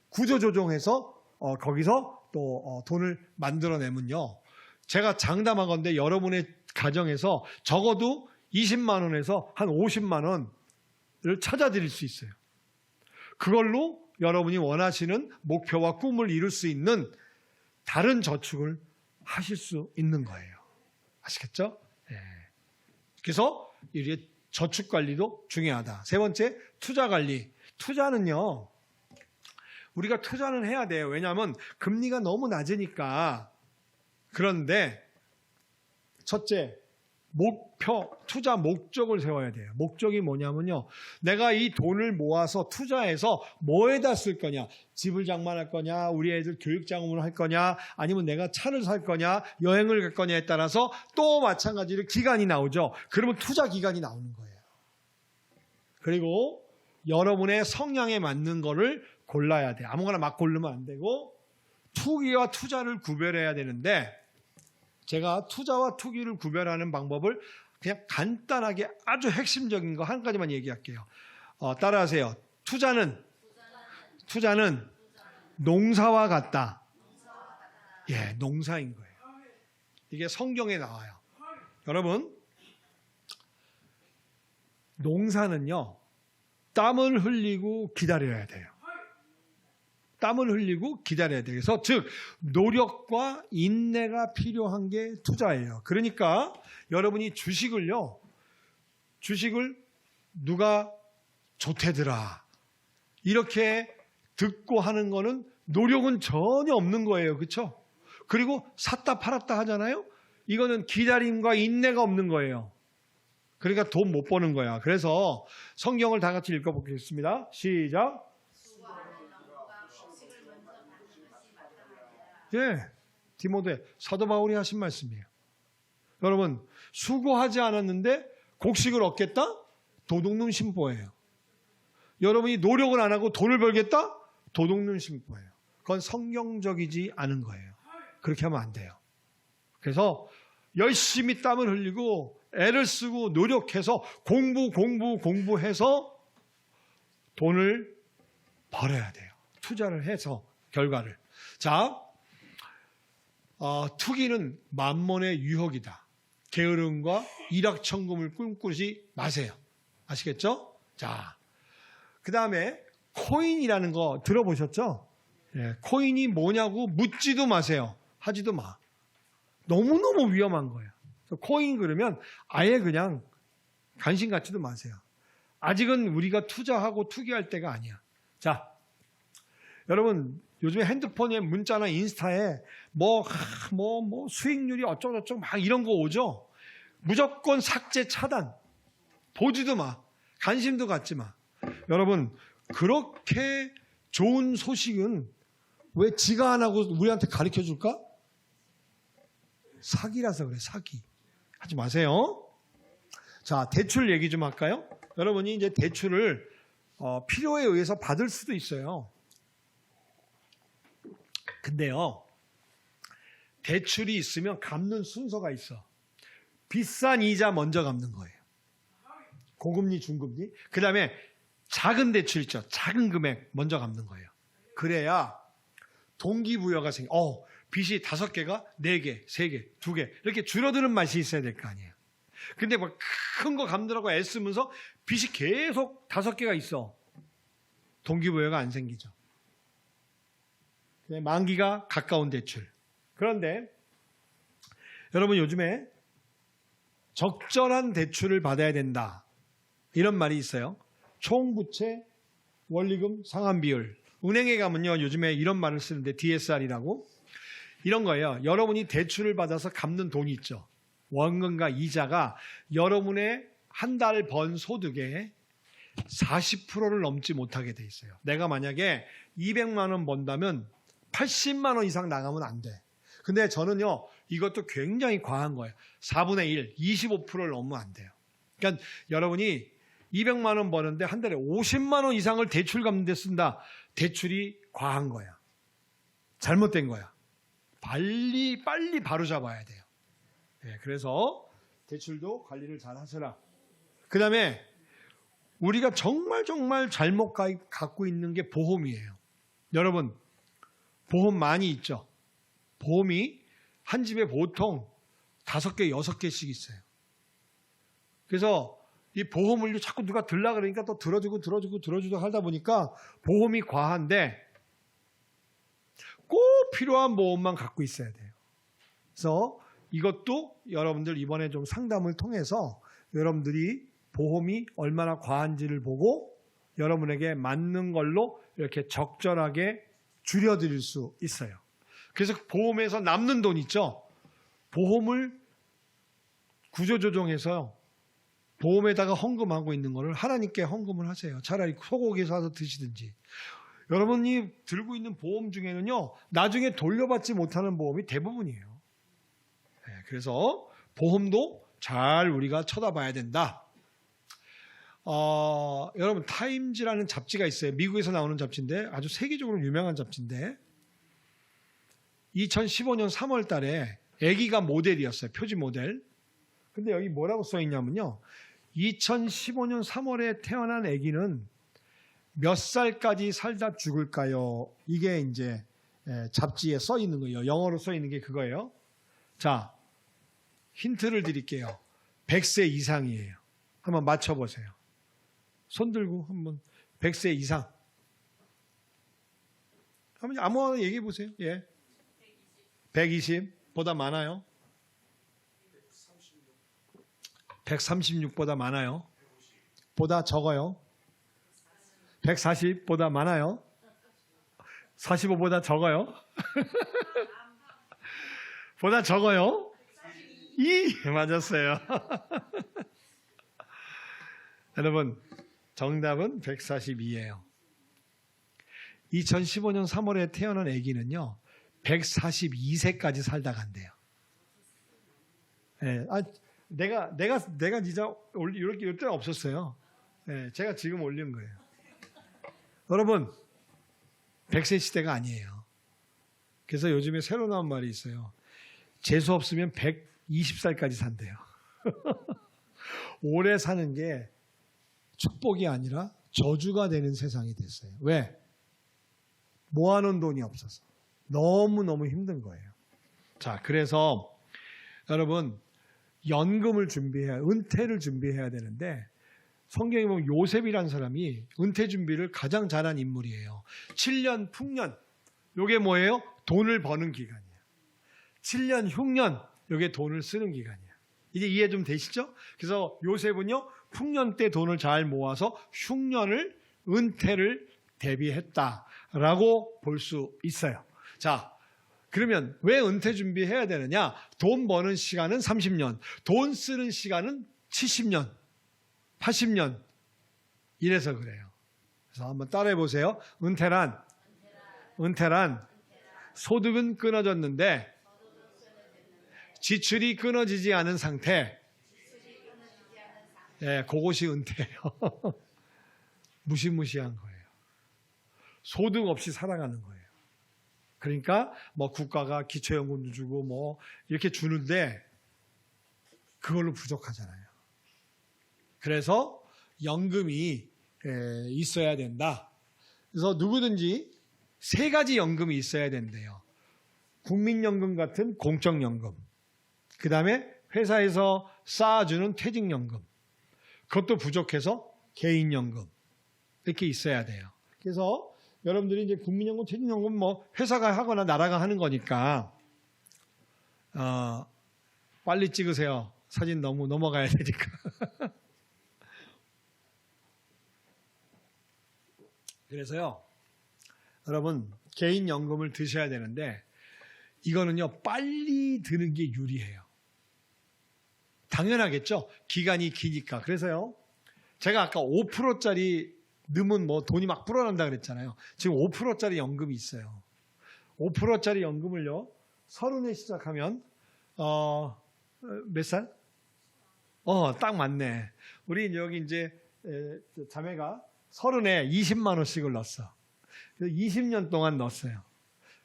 구조조정해서 거기서 또 돈을 만들어내면요, 제가 장담하건대 여러분의 가정에서 적어도 20만 원에서 한 50만 원을 찾아드릴 수 있어요. 그걸로 여러분이 원하시는 목표와 꿈을 이룰 수 있는 다른 저축을 하실 수 있는 거예요. 아시겠죠? 네. 그래서 이 저축 관리도 중요하다. 세 번째, 투자 관리. 투자는요, 우리가 투자는 해야 돼요. 왜냐하면 금리가 너무 낮으니까. 그런데 첫째, 목표, 투자 목적을 세워야 돼요. 목적이 뭐냐면요. 내가 이 돈을 모아서 투자해서 뭐에다 쓸 거냐. 집을 장만할 거냐, 우리 애들 교육자금을 할 거냐, 아니면 내가 차를 살 거냐, 여행을 갈 거냐에 따라서 또 마찬가지로 기간이 나오죠. 그러면 투자 기간이 나오는 거예요. 그리고 여러분의 성향에 맞는 거를 골라야 돼요. 아무거나 막 고르면 안 되고 투기와 투자를 구별해야 되는데 제가 투자와 투기를 구별하는 방법을 그냥 간단하게 아주 핵심적인 거 한 가지만 얘기할게요. 따라하세요. 투자는 농사와 같다. 예, 농사인 거예요. 이게 성경에 나와요. 여러분, 농사는요, 땀을 흘리고 기다려야 돼요. 땀을 흘리고 기다려야 돼요. 그래서 즉 노력과 인내가 필요한 게 투자예요. 그러니까 여러분이 주식을 누가 좋대더라 이렇게 듣고 하는 거는 노력은 전혀 없는 거예요. 그렇죠? 그리고 샀다 팔았다 하잖아요. 이거는 기다림과 인내가 없는 거예요. 그러니까 돈 못 버는 거야. 그래서 성경을 다 같이 읽어보겠습니다. 시작. 예, 디모데 사도 바울이 하신 말씀이에요. 여러분, 수고하지 않았는데 곡식을 얻겠다? 도둑놈 심보예요. 여러분이 노력을 안 하고 돈을 벌겠다? 도둑놈 심보예요. 그건 성경적이지 않은 거예요. 그렇게 하면 안 돼요. 그래서 열심히 땀을 흘리고 애를 쓰고 노력해서 공부해서 돈을 벌어야 돼요. 투자를 해서 결과를. 자, 투기는 만몬의 유혹이다. 게으름과 일확천금을 꿈꾸지 마세요. 아시겠죠? 자, 그 다음에 코인이라는 거 들어보셨죠? 예, 코인이 뭐냐고 묻지도 마세요. 하지도 마. 너무너무 위험한 거예요. 코인 그러면 아예 그냥 관심 갖지도 마세요. 아직은 우리가 투자하고 투기할 때가 아니야. 자, 여러분 요즘에 핸드폰에 문자나 인스타에 수익률이 어쩌고저쩌고 막 이런 거 오죠? 무조건 삭제 차단. 보지도 마. 관심도 갖지 마. 여러분, 그렇게 좋은 소식은 왜 지가 안 하고 우리한테 가르쳐 줄까? 사기라서 그래, 사기. 하지 마세요. 자, 대출 얘기 좀 할까요? 여러분이 이제 대출을 필요에 의해서 받을 수도 있어요. 근데요, 대출이 있으면 갚는 순서가 있어. 비싼 이자 먼저 갚는 거예요. 고금리, 중금리. 그 다음에 작은 대출 있죠. 작은 금액 먼저 갚는 거예요. 그래야 동기부여가 빚이 5개가 4개, 3개, 2개 이렇게 줄어드는 맛이 있어야 될 거 아니에요. 근데 막 큰 거 갚느라고 애쓰면서 빚이 계속 5개가 있어. 동기부여가 안 생기죠. 만기가 가까운 대출. 그런데 여러분 요즘에 적절한 대출을 받아야 된다. 이런 말이 있어요. 총부채 원리금 상환 비율. 은행에 가면요 요즘에 이런 말을 쓰는데 DSR이라고. 이런 거예요. 여러분이 대출을 받아서 갚는 돈이 있죠. 원금과 이자가 여러분의 한 달 번 소득의 40%를 넘지 못하게 돼 있어요. 내가 만약에 200만 원 번다면 80만 원 이상 나가면 안 돼. 근데 저는요, 이것도 굉장히 과한 거예요. 4분의 1, 25%를 넘으면 안 돼요. 그러니까 여러분이 200만 원 버는데 한 달에 50만 원 이상을 대출 갚는 데 쓴다. 대출이 과한 거야. 잘못된 거야. 빨리 바로 잡아야 돼요. 네, 그래서 대출도 관리를 잘 하셔라. 그 다음에 우리가 정말 잘못 갖고 있는 게 보험이에요. 여러분, 보험 많이 있죠? 보험이 한 집에 보통 5개, 6개씩 있어요. 그래서 이 보험을 자꾸 누가 들라 그러니까 또 들어주고 하다 보니까 보험이 과한데 꼭 필요한 보험만 갖고 있어야 돼요. 그래서 이것도 여러분들 이번에 좀 상담을 통해서 여러분들이 보험이 얼마나 과한지를 보고 여러분에게 맞는 걸로 이렇게 적절하게 줄여드릴 수 있어요. 그래서 보험에서 남는 돈 있죠? 보험을 구조조정해서 보험에다가 헌금하고 있는 거를 하나님께 헌금을 하세요. 차라리 소고기 사서 드시든지. 여러분이 들고 있는 보험 중에는요, 나중에 돌려받지 못하는 보험이 대부분이에요. 네, 그래서 보험도 잘 우리가 쳐다봐야 된다. 여러분 타임즈라는 잡지가 있어요. 미국에서 나오는 잡지인데 아주 세계적으로 유명한 잡지인데 2015년 3월 달에 아기가 모델이었어요. 표지 모델. 근데 여기 뭐라고 써 있냐면요. 2015년 3월에 태어난 아기는 몇 살까지 살다 죽을까요? 이게 이제 잡지에 써 있는 거예요. 영어로 써 있는 게 그거예요. 자, 힌트를 드릴게요. 100세 이상이에요. 한번 맞춰보세요. 손 들고 한번 100세 이상. 한번 아무거나 얘기해 보세요. 예. 120보다 많아요? 136보다 많아요? 보다 적어요? 140보다 많아요? 45보다 적어요? 보다 적어요? 2 맞았어요. 여러분 정답은 142예요. 2015년 3월에 태어난 아기는요 142세까지 살다 간대요. 네, 내가 진짜 이렇게 이럴 때는 없었어요. 네, 제가 지금 올린 거예요. 여러분 100세 시대가 아니에요. 그래서 요즘에 새로 나온 말이 있어요. 재수 없으면 120살까지 산대요. 오래 사는 게 축복이 아니라 저주가 되는 세상이 됐어요. 왜? 모아놓은 돈이 없어서. 너무너무 힘든 거예요. 자, 그래서 여러분 연금을 은퇴를 준비해야 되는데 성경에 보면 요셉이라는 사람이 은퇴 준비를 가장 잘한 인물이에요. 7년 풍년. 이게 뭐예요? 돈을 버는 기간이에요. 7년 흉년. 이게 돈을 쓰는 기간이에요. 이제 이해 좀 되시죠? 그래서 요셉은요. 풍년 때 돈을 잘 모아서 흉년을 은퇴를 대비했다라고 볼 수 있어요. 자, 그러면 왜 은퇴 준비해야 되느냐? 돈 버는 시간은 30년, 돈 쓰는 시간은 70년, 80년 이래서 그래요. 그래서 한번 따라해 보세요. 은퇴란 소득은 끊어졌는데 지출이 끊어지지 않은 상태. 네, 그것이 은퇴예요. 무시무시한 거예요. 소득 없이 살아가는 거예요. 그러니까 뭐 국가가 기초연금도 주고 뭐 이렇게 주는데 그걸로 부족하잖아요. 그래서 연금이 있어야 된다. 그래서 누구든지 3가지 연금이 있어야 된대요. 국민연금 같은 공적연금, 그 다음에 회사에서 쌓아주는 퇴직연금, 그것도 부족해서 개인연금 이렇게 있어야 돼요. 그래서 여러분들이 이제 국민연금, 퇴직연금 뭐 회사가 하거나 나라가 하는 거니까 빨리 찍으세요. 사진 너무 넘어가야 되니까. 그래서요, 여러분 개인연금을 드셔야 되는데 이거는요 빨리 드는 게 유리해요. 당연하겠죠. 기간이 기니까. 그래서요, 제가 아까 5%짜리 넣으면 뭐 돈이 막 불어난다 그랬잖아요. 지금 5%짜리 연금이 있어요. 5%짜리 연금을요, 30에 시작하면 몇 살? 딱 맞네. 우리 여기 이제 자매가 30에 20만 원씩을 넣었어. 그래서 20년 동안 넣었어요.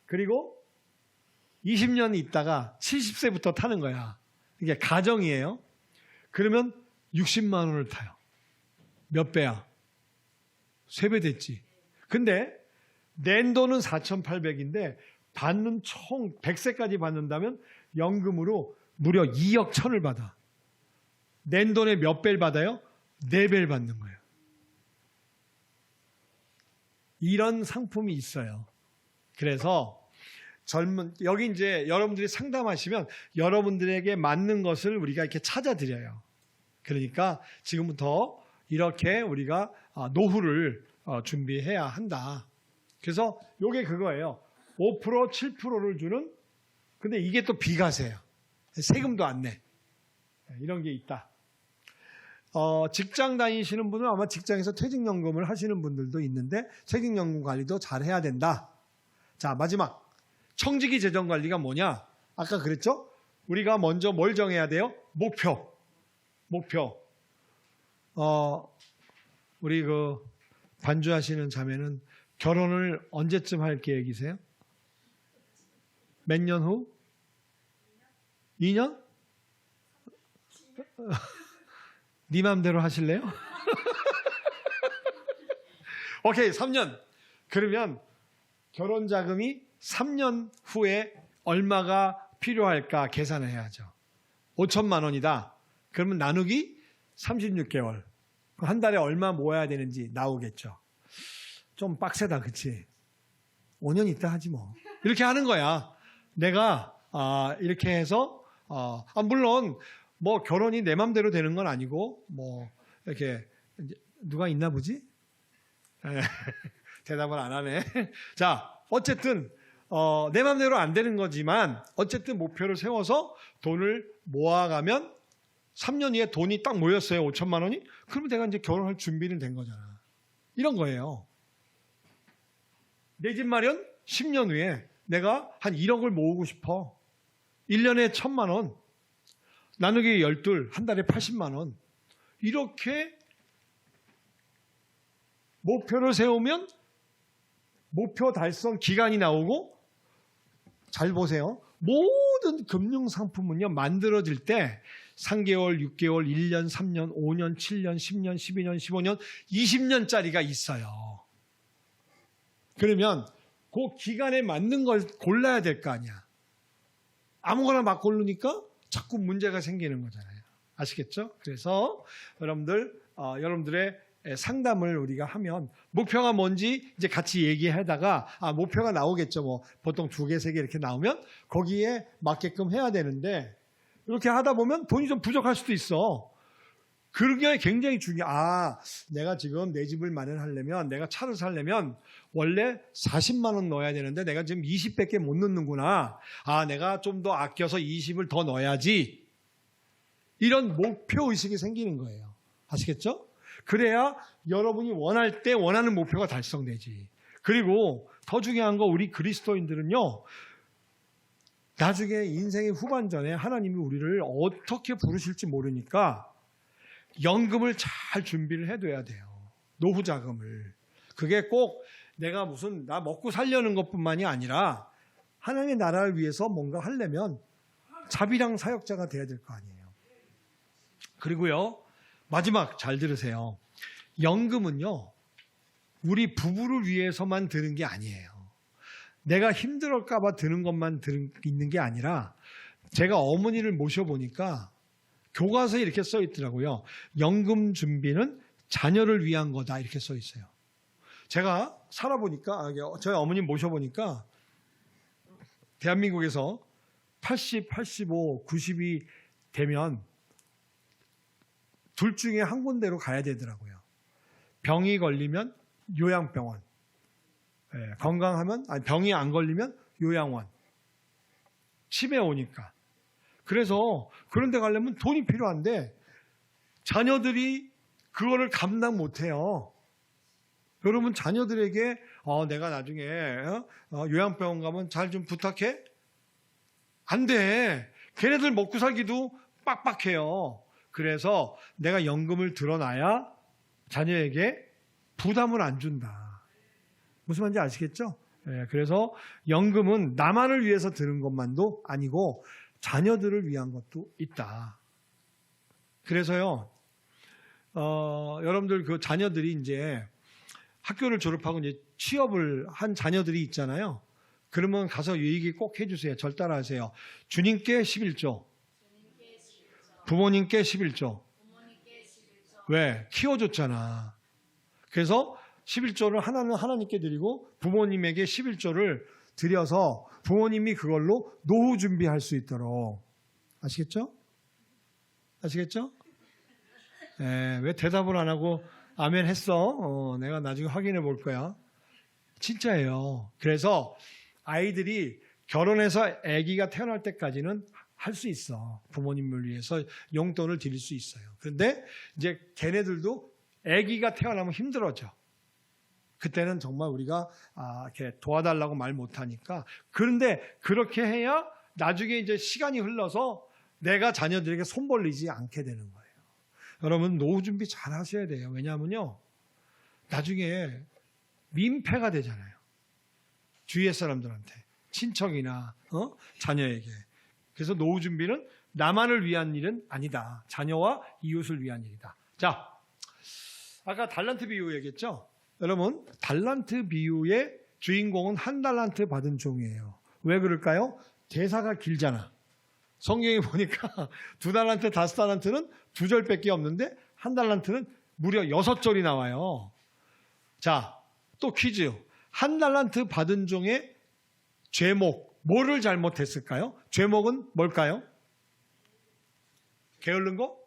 그리고 20년 있다가 70세부터 타는 거야. 이게 가정이에요. 그러면 60만 원을 타요. 몇 배야? 3배 됐지. 근데 낸 돈은 4,800인데 받는 총 100세까지 받는다면 연금으로 무려 2억 1천을 받아. 낸 돈의 몇 배를 받아요? 4배를 받는 거예요. 이런 상품이 있어요. 그래서 여기 이제 여러분들이 상담하시면 여러분들에게 맞는 것을 우리가 이렇게 찾아드려요. 그러니까 지금부터 이렇게 우리가 노후를 준비해야 한다. 그래서 이게 그거예요. 5%, 7%를 주는, 근데 이게 또 비과세예요. 세금도 안 내. 이런 게 있다. 직장 다니시는 분은 아마 직장에서 퇴직연금을 하시는 분들도 있는데 퇴직연금 관리도 잘 해야 된다. 자, 마지막 청지기 재정 관리가 뭐냐? 아까 그랬죠? 우리가 먼저 뭘 정해야 돼요? 목표. 우리 그 반주하시는 자매는 결혼을 언제쯤 할 계획이세요? 몇 년 후? 2년? 네 맘대로 하실래요? 오케이, 3년. 그러면 결혼 자금이 3년 후에 얼마가 필요할까 계산을 해야죠. 5천만 원이다. 그러면 나누기 36개월. 한 달에 얼마 모아야 되는지 나오겠죠. 좀 빡세다, 그치? 5년 있다 하지 뭐. 이렇게 하는 거야. 내가 이렇게 해서 물론 뭐 결혼이 내 맘대로 되는 건 아니고 뭐 이렇게 누가 있나 보지? 대답을 안 하네. 자, 어쨌든 내 맘대로 안 되는 거지만 어쨌든 목표를 세워서 돈을 모아가면 3년 뒤에 돈이 딱 모였어요. 5천만 원이. 그러면 내가 이제 결혼할 준비는 된 거잖아. 이런 거예요. 내 집 마련 10년 후에 내가 한 1억을 모으고 싶어. 1년에 1,000만 원. 나누기 12, 한 달에 80만 원. 이렇게 목표를 세우면 목표 달성 기간이 나오고, 잘 보세요. 모든 금융상품은요, 만들어질 때 3개월, 6개월, 1년, 3년, 5년, 7년, 10년, 12년, 15년, 20년짜리가 있어요. 그러면 그 기간에 맞는 걸 골라야 될 거 아니야. 아무거나 막 고르니까 자꾸 문제가 생기는 거잖아요. 아시겠죠? 그래서 여러분들의 상담을 우리가 하면 목표가 뭔지 이제 같이 얘기하다가 목표가 나오겠죠. 뭐 보통 2개, 3개 이렇게 나오면 거기에 맞게끔 해야 되는데 이렇게 하다 보면 돈이 좀 부족할 수도 있어. 그게 굉장히 중요해. 내가 지금 내 집을 마련하려면, 내가 차를 사려면 원래 40만 원 넣어야 되는데 내가 지금 20밖에 못 넣는구나. 내가 좀 더 아껴서 20을 더 넣어야지. 이런 목표의식이 생기는 거예요. 아시겠죠? 그래야 여러분이 원할 때 원하는 목표가 달성되지. 그리고 더 중요한 거, 우리 그리스도인들은요, 나중에 인생의 후반전에 하나님이 우리를 어떻게 부르실지 모르니까 연금을 잘 준비를 해둬야 돼요. 노후 자금을. 그게 꼭 내가 나 먹고 살려는 것뿐만이 아니라 하나님의 나라를 위해서 뭔가 하려면 자비랑 사역자가 돼야 될 거 아니에요. 그리고요, 마지막 잘 들으세요. 연금은요, 우리 부부를 위해서만 드는 게 아니에요. 내가 힘들을까 봐 드는 것만 있는 게 아니라, 제가 어머니를 모셔보니까 교과서에 이렇게 써 있더라고요. 연금 준비는 자녀를 위한 거다, 이렇게 써 있어요. 제가 살아보니까, 저희 어머니 모셔보니까 대한민국에서 80, 85, 90이 되면 둘 중에 한 군데로 가야 되더라고요. 병이 걸리면 요양병원, 건강하면, 병이 안 걸리면 요양원. 치매 오니까. 그래서 그런 데 가려면 돈이 필요한데 자녀들이 그거를 감당 못해요. 여러분, 자녀들에게 내가 나중에 요양병원 가면 잘 좀 부탁해? 안 돼. 걔네들 먹고 살기도 빡빡해요. 그래서 내가 연금을 들어놔야 자녀에게 부담을 안 준다. 무슨 말인지 아시겠죠? 그래서 연금은 나만을 위해서 드는 것만도 아니고 자녀들을 위한 것도 있다. 그래서요, 여러분들 그 자녀들이 이제 학교를 졸업하고 이제 취업을 한 자녀들이 있잖아요. 그러면 가서 이 얘기 꼭 해주세요. 절 따라하세요. 주님께 11조. 부모님께 11조. 왜? 키워줬잖아. 그래서 11조를 하나는 하나님께 드리고 부모님에게 11조를 드려서 부모님이 그걸로 노후 준비할 수 있도록. 아시겠죠? 아시겠죠? 왜 대답을 안 하고 아멘 했어? 내가 나중에 확인해 볼 거야. 진짜예요. 그래서 아이들이 결혼해서 아기가 태어날 때까지는 할 수 있어. 부모님을 위해서 용돈을 드릴 수 있어요. 그런데 이제 걔네들도 아기가 태어나면 힘들어져. 그때는 정말 우리가 이렇게 도와달라고 말 못하니까. 그런데 그렇게 해야 나중에 이제 시간이 흘러서 내가 자녀들에게 손 벌리지 않게 되는 거예요. 여러분 노후 준비 잘 하셔야 돼요. 왜냐하면요, 나중에 민폐가 되잖아요. 주위의 사람들한테, 친척이나 자녀에게. 그래서 노후 준비는 나만을 위한 일은 아니다. 자녀와 이웃을 위한 일이다. 자, 아까 달란트 비유 얘기했죠. 여러분 달란트 비유의 주인공은 한 달란트 받은 종이에요. 왜 그럴까요? 대사가 길잖아. 성경에 보니까 2달란트, 5달란트는 2절밖에 없는데 한 달란트는 무려 6절이 나와요. 자, 또 퀴즈. 한 달란트 받은 종의 죄목, 뭐를 잘못했을까요? 죄목은 뭘까요? 게으른 거?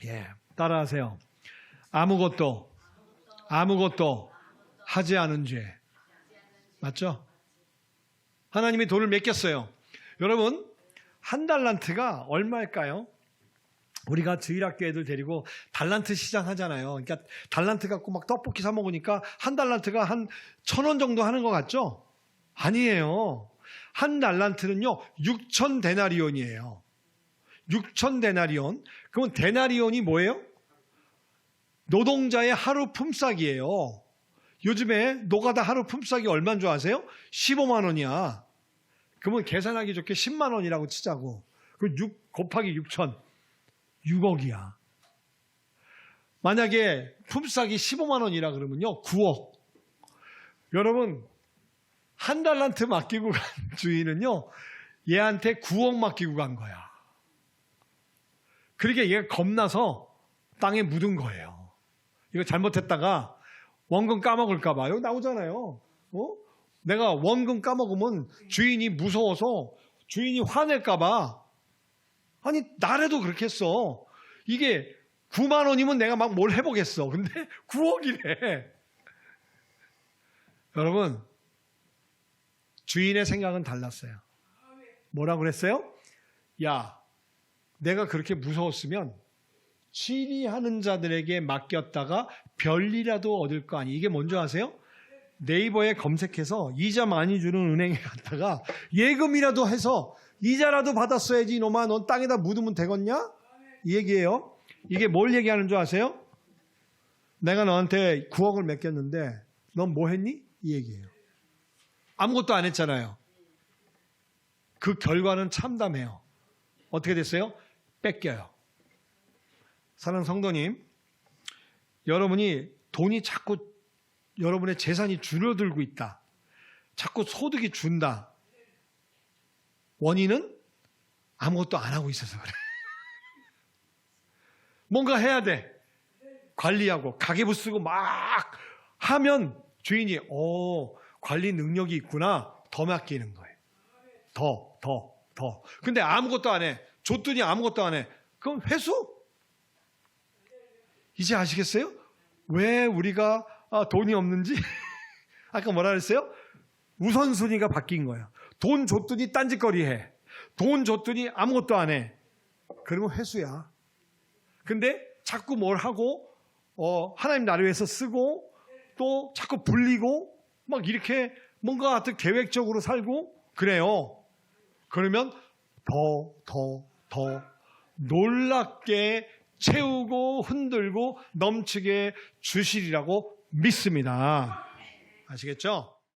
예, 따라하세요. 아무것도 하지 않은 죄. 맞죠? 하나님이 돈을 맡겼어요. 여러분, 한 달란트가 얼마일까요? 우리가 주일학교 애들 데리고 달란트 시장 하잖아요. 그러니까 달란트 갖고 막 떡볶이 사 먹으니까 한 달란트가 한 1,000원 정도 하는 것 같죠? 아니에요. 한 달란트는요 6천 데나리온이에요. 6천 데나리온. 그러면 데나리온이 뭐예요? 노동자의 하루 품삯이에요. 요즘에 노가다 하루 품삯이 얼마인 줄 아세요? 15만 원이야. 그러면 계산하기 좋게 10만 원이라고 치자고. 그 6 곱하기 6천. 6억이야. 만약에 품삯이 15만 원이라 그러면요 9억. 여러분 한 달란트 맡기고 간 주인은요 얘한테 9억 맡기고 간 거야. 그러니까 얘가 겁나서 땅에 묻은 거예요. 이거 잘못했다가 원금 까먹을까 봐. 여기 나오잖아요. 내가 원금 까먹으면 주인이 무서워서 주인이 화낼까 봐. 아니 나라도 그렇게 했어. 이게 9만 원이면 내가 막 뭘 해보겠어. 근데 9억이래. 여러분 주인의 생각은 달랐어요. 뭐라 그랬어요? 야, 내가 그렇게 무서웠으면 취리하는 자들에게 맡겼다가 별이라도 얻을 거 아니. 이게 뭔지 아세요? 네이버에 검색해서 이자 많이 주는 은행에 갔다가 예금이라도 해서 이자라도 받았어야지. 이놈아, 넌 땅에다 묻으면 되겠냐? 이 얘기예요. 이게 뭘 얘기하는 줄 아세요? 내가 너한테 9억을 맡겼는데 넌 뭐 했니? 이 얘기예요. 아무것도 안 했잖아요. 그 결과는 참담해요. 어떻게 됐어요? 뺏겨요. 사랑하는 성도님, 여러분이 돈이 자꾸 여러분의 재산이 줄어들고 있다. 자꾸 소득이 준다. 원인은 아무것도 안 하고 있어서 그래. 뭔가 해야 돼. 관리하고 가계부 쓰고 막 하면 주인이 관리 능력이 있구나. 더 맡기는 거예요. 더. 근데 아무것도 안 해. 줬더니 아무것도 안 해. 그럼 회수? 이제 아시겠어요? 왜 우리가 돈이 없는지? 아까 뭐라 그랬어요? 우선순위가 바뀐 거예요. 돈 줬더니 딴짓거리 해. 돈 줬더니 아무것도 안 해. 그러면 회수야. 근데 자꾸 뭘 하고 하나님 나를 위해서 쓰고 또 자꾸 불리고 막 이렇게 뭔가 하여튼 계획적으로 살고 그래요. 그러면 더 놀랍게 채우고 흔들고 넘치게 주시리라고 믿습니다. 아시겠죠?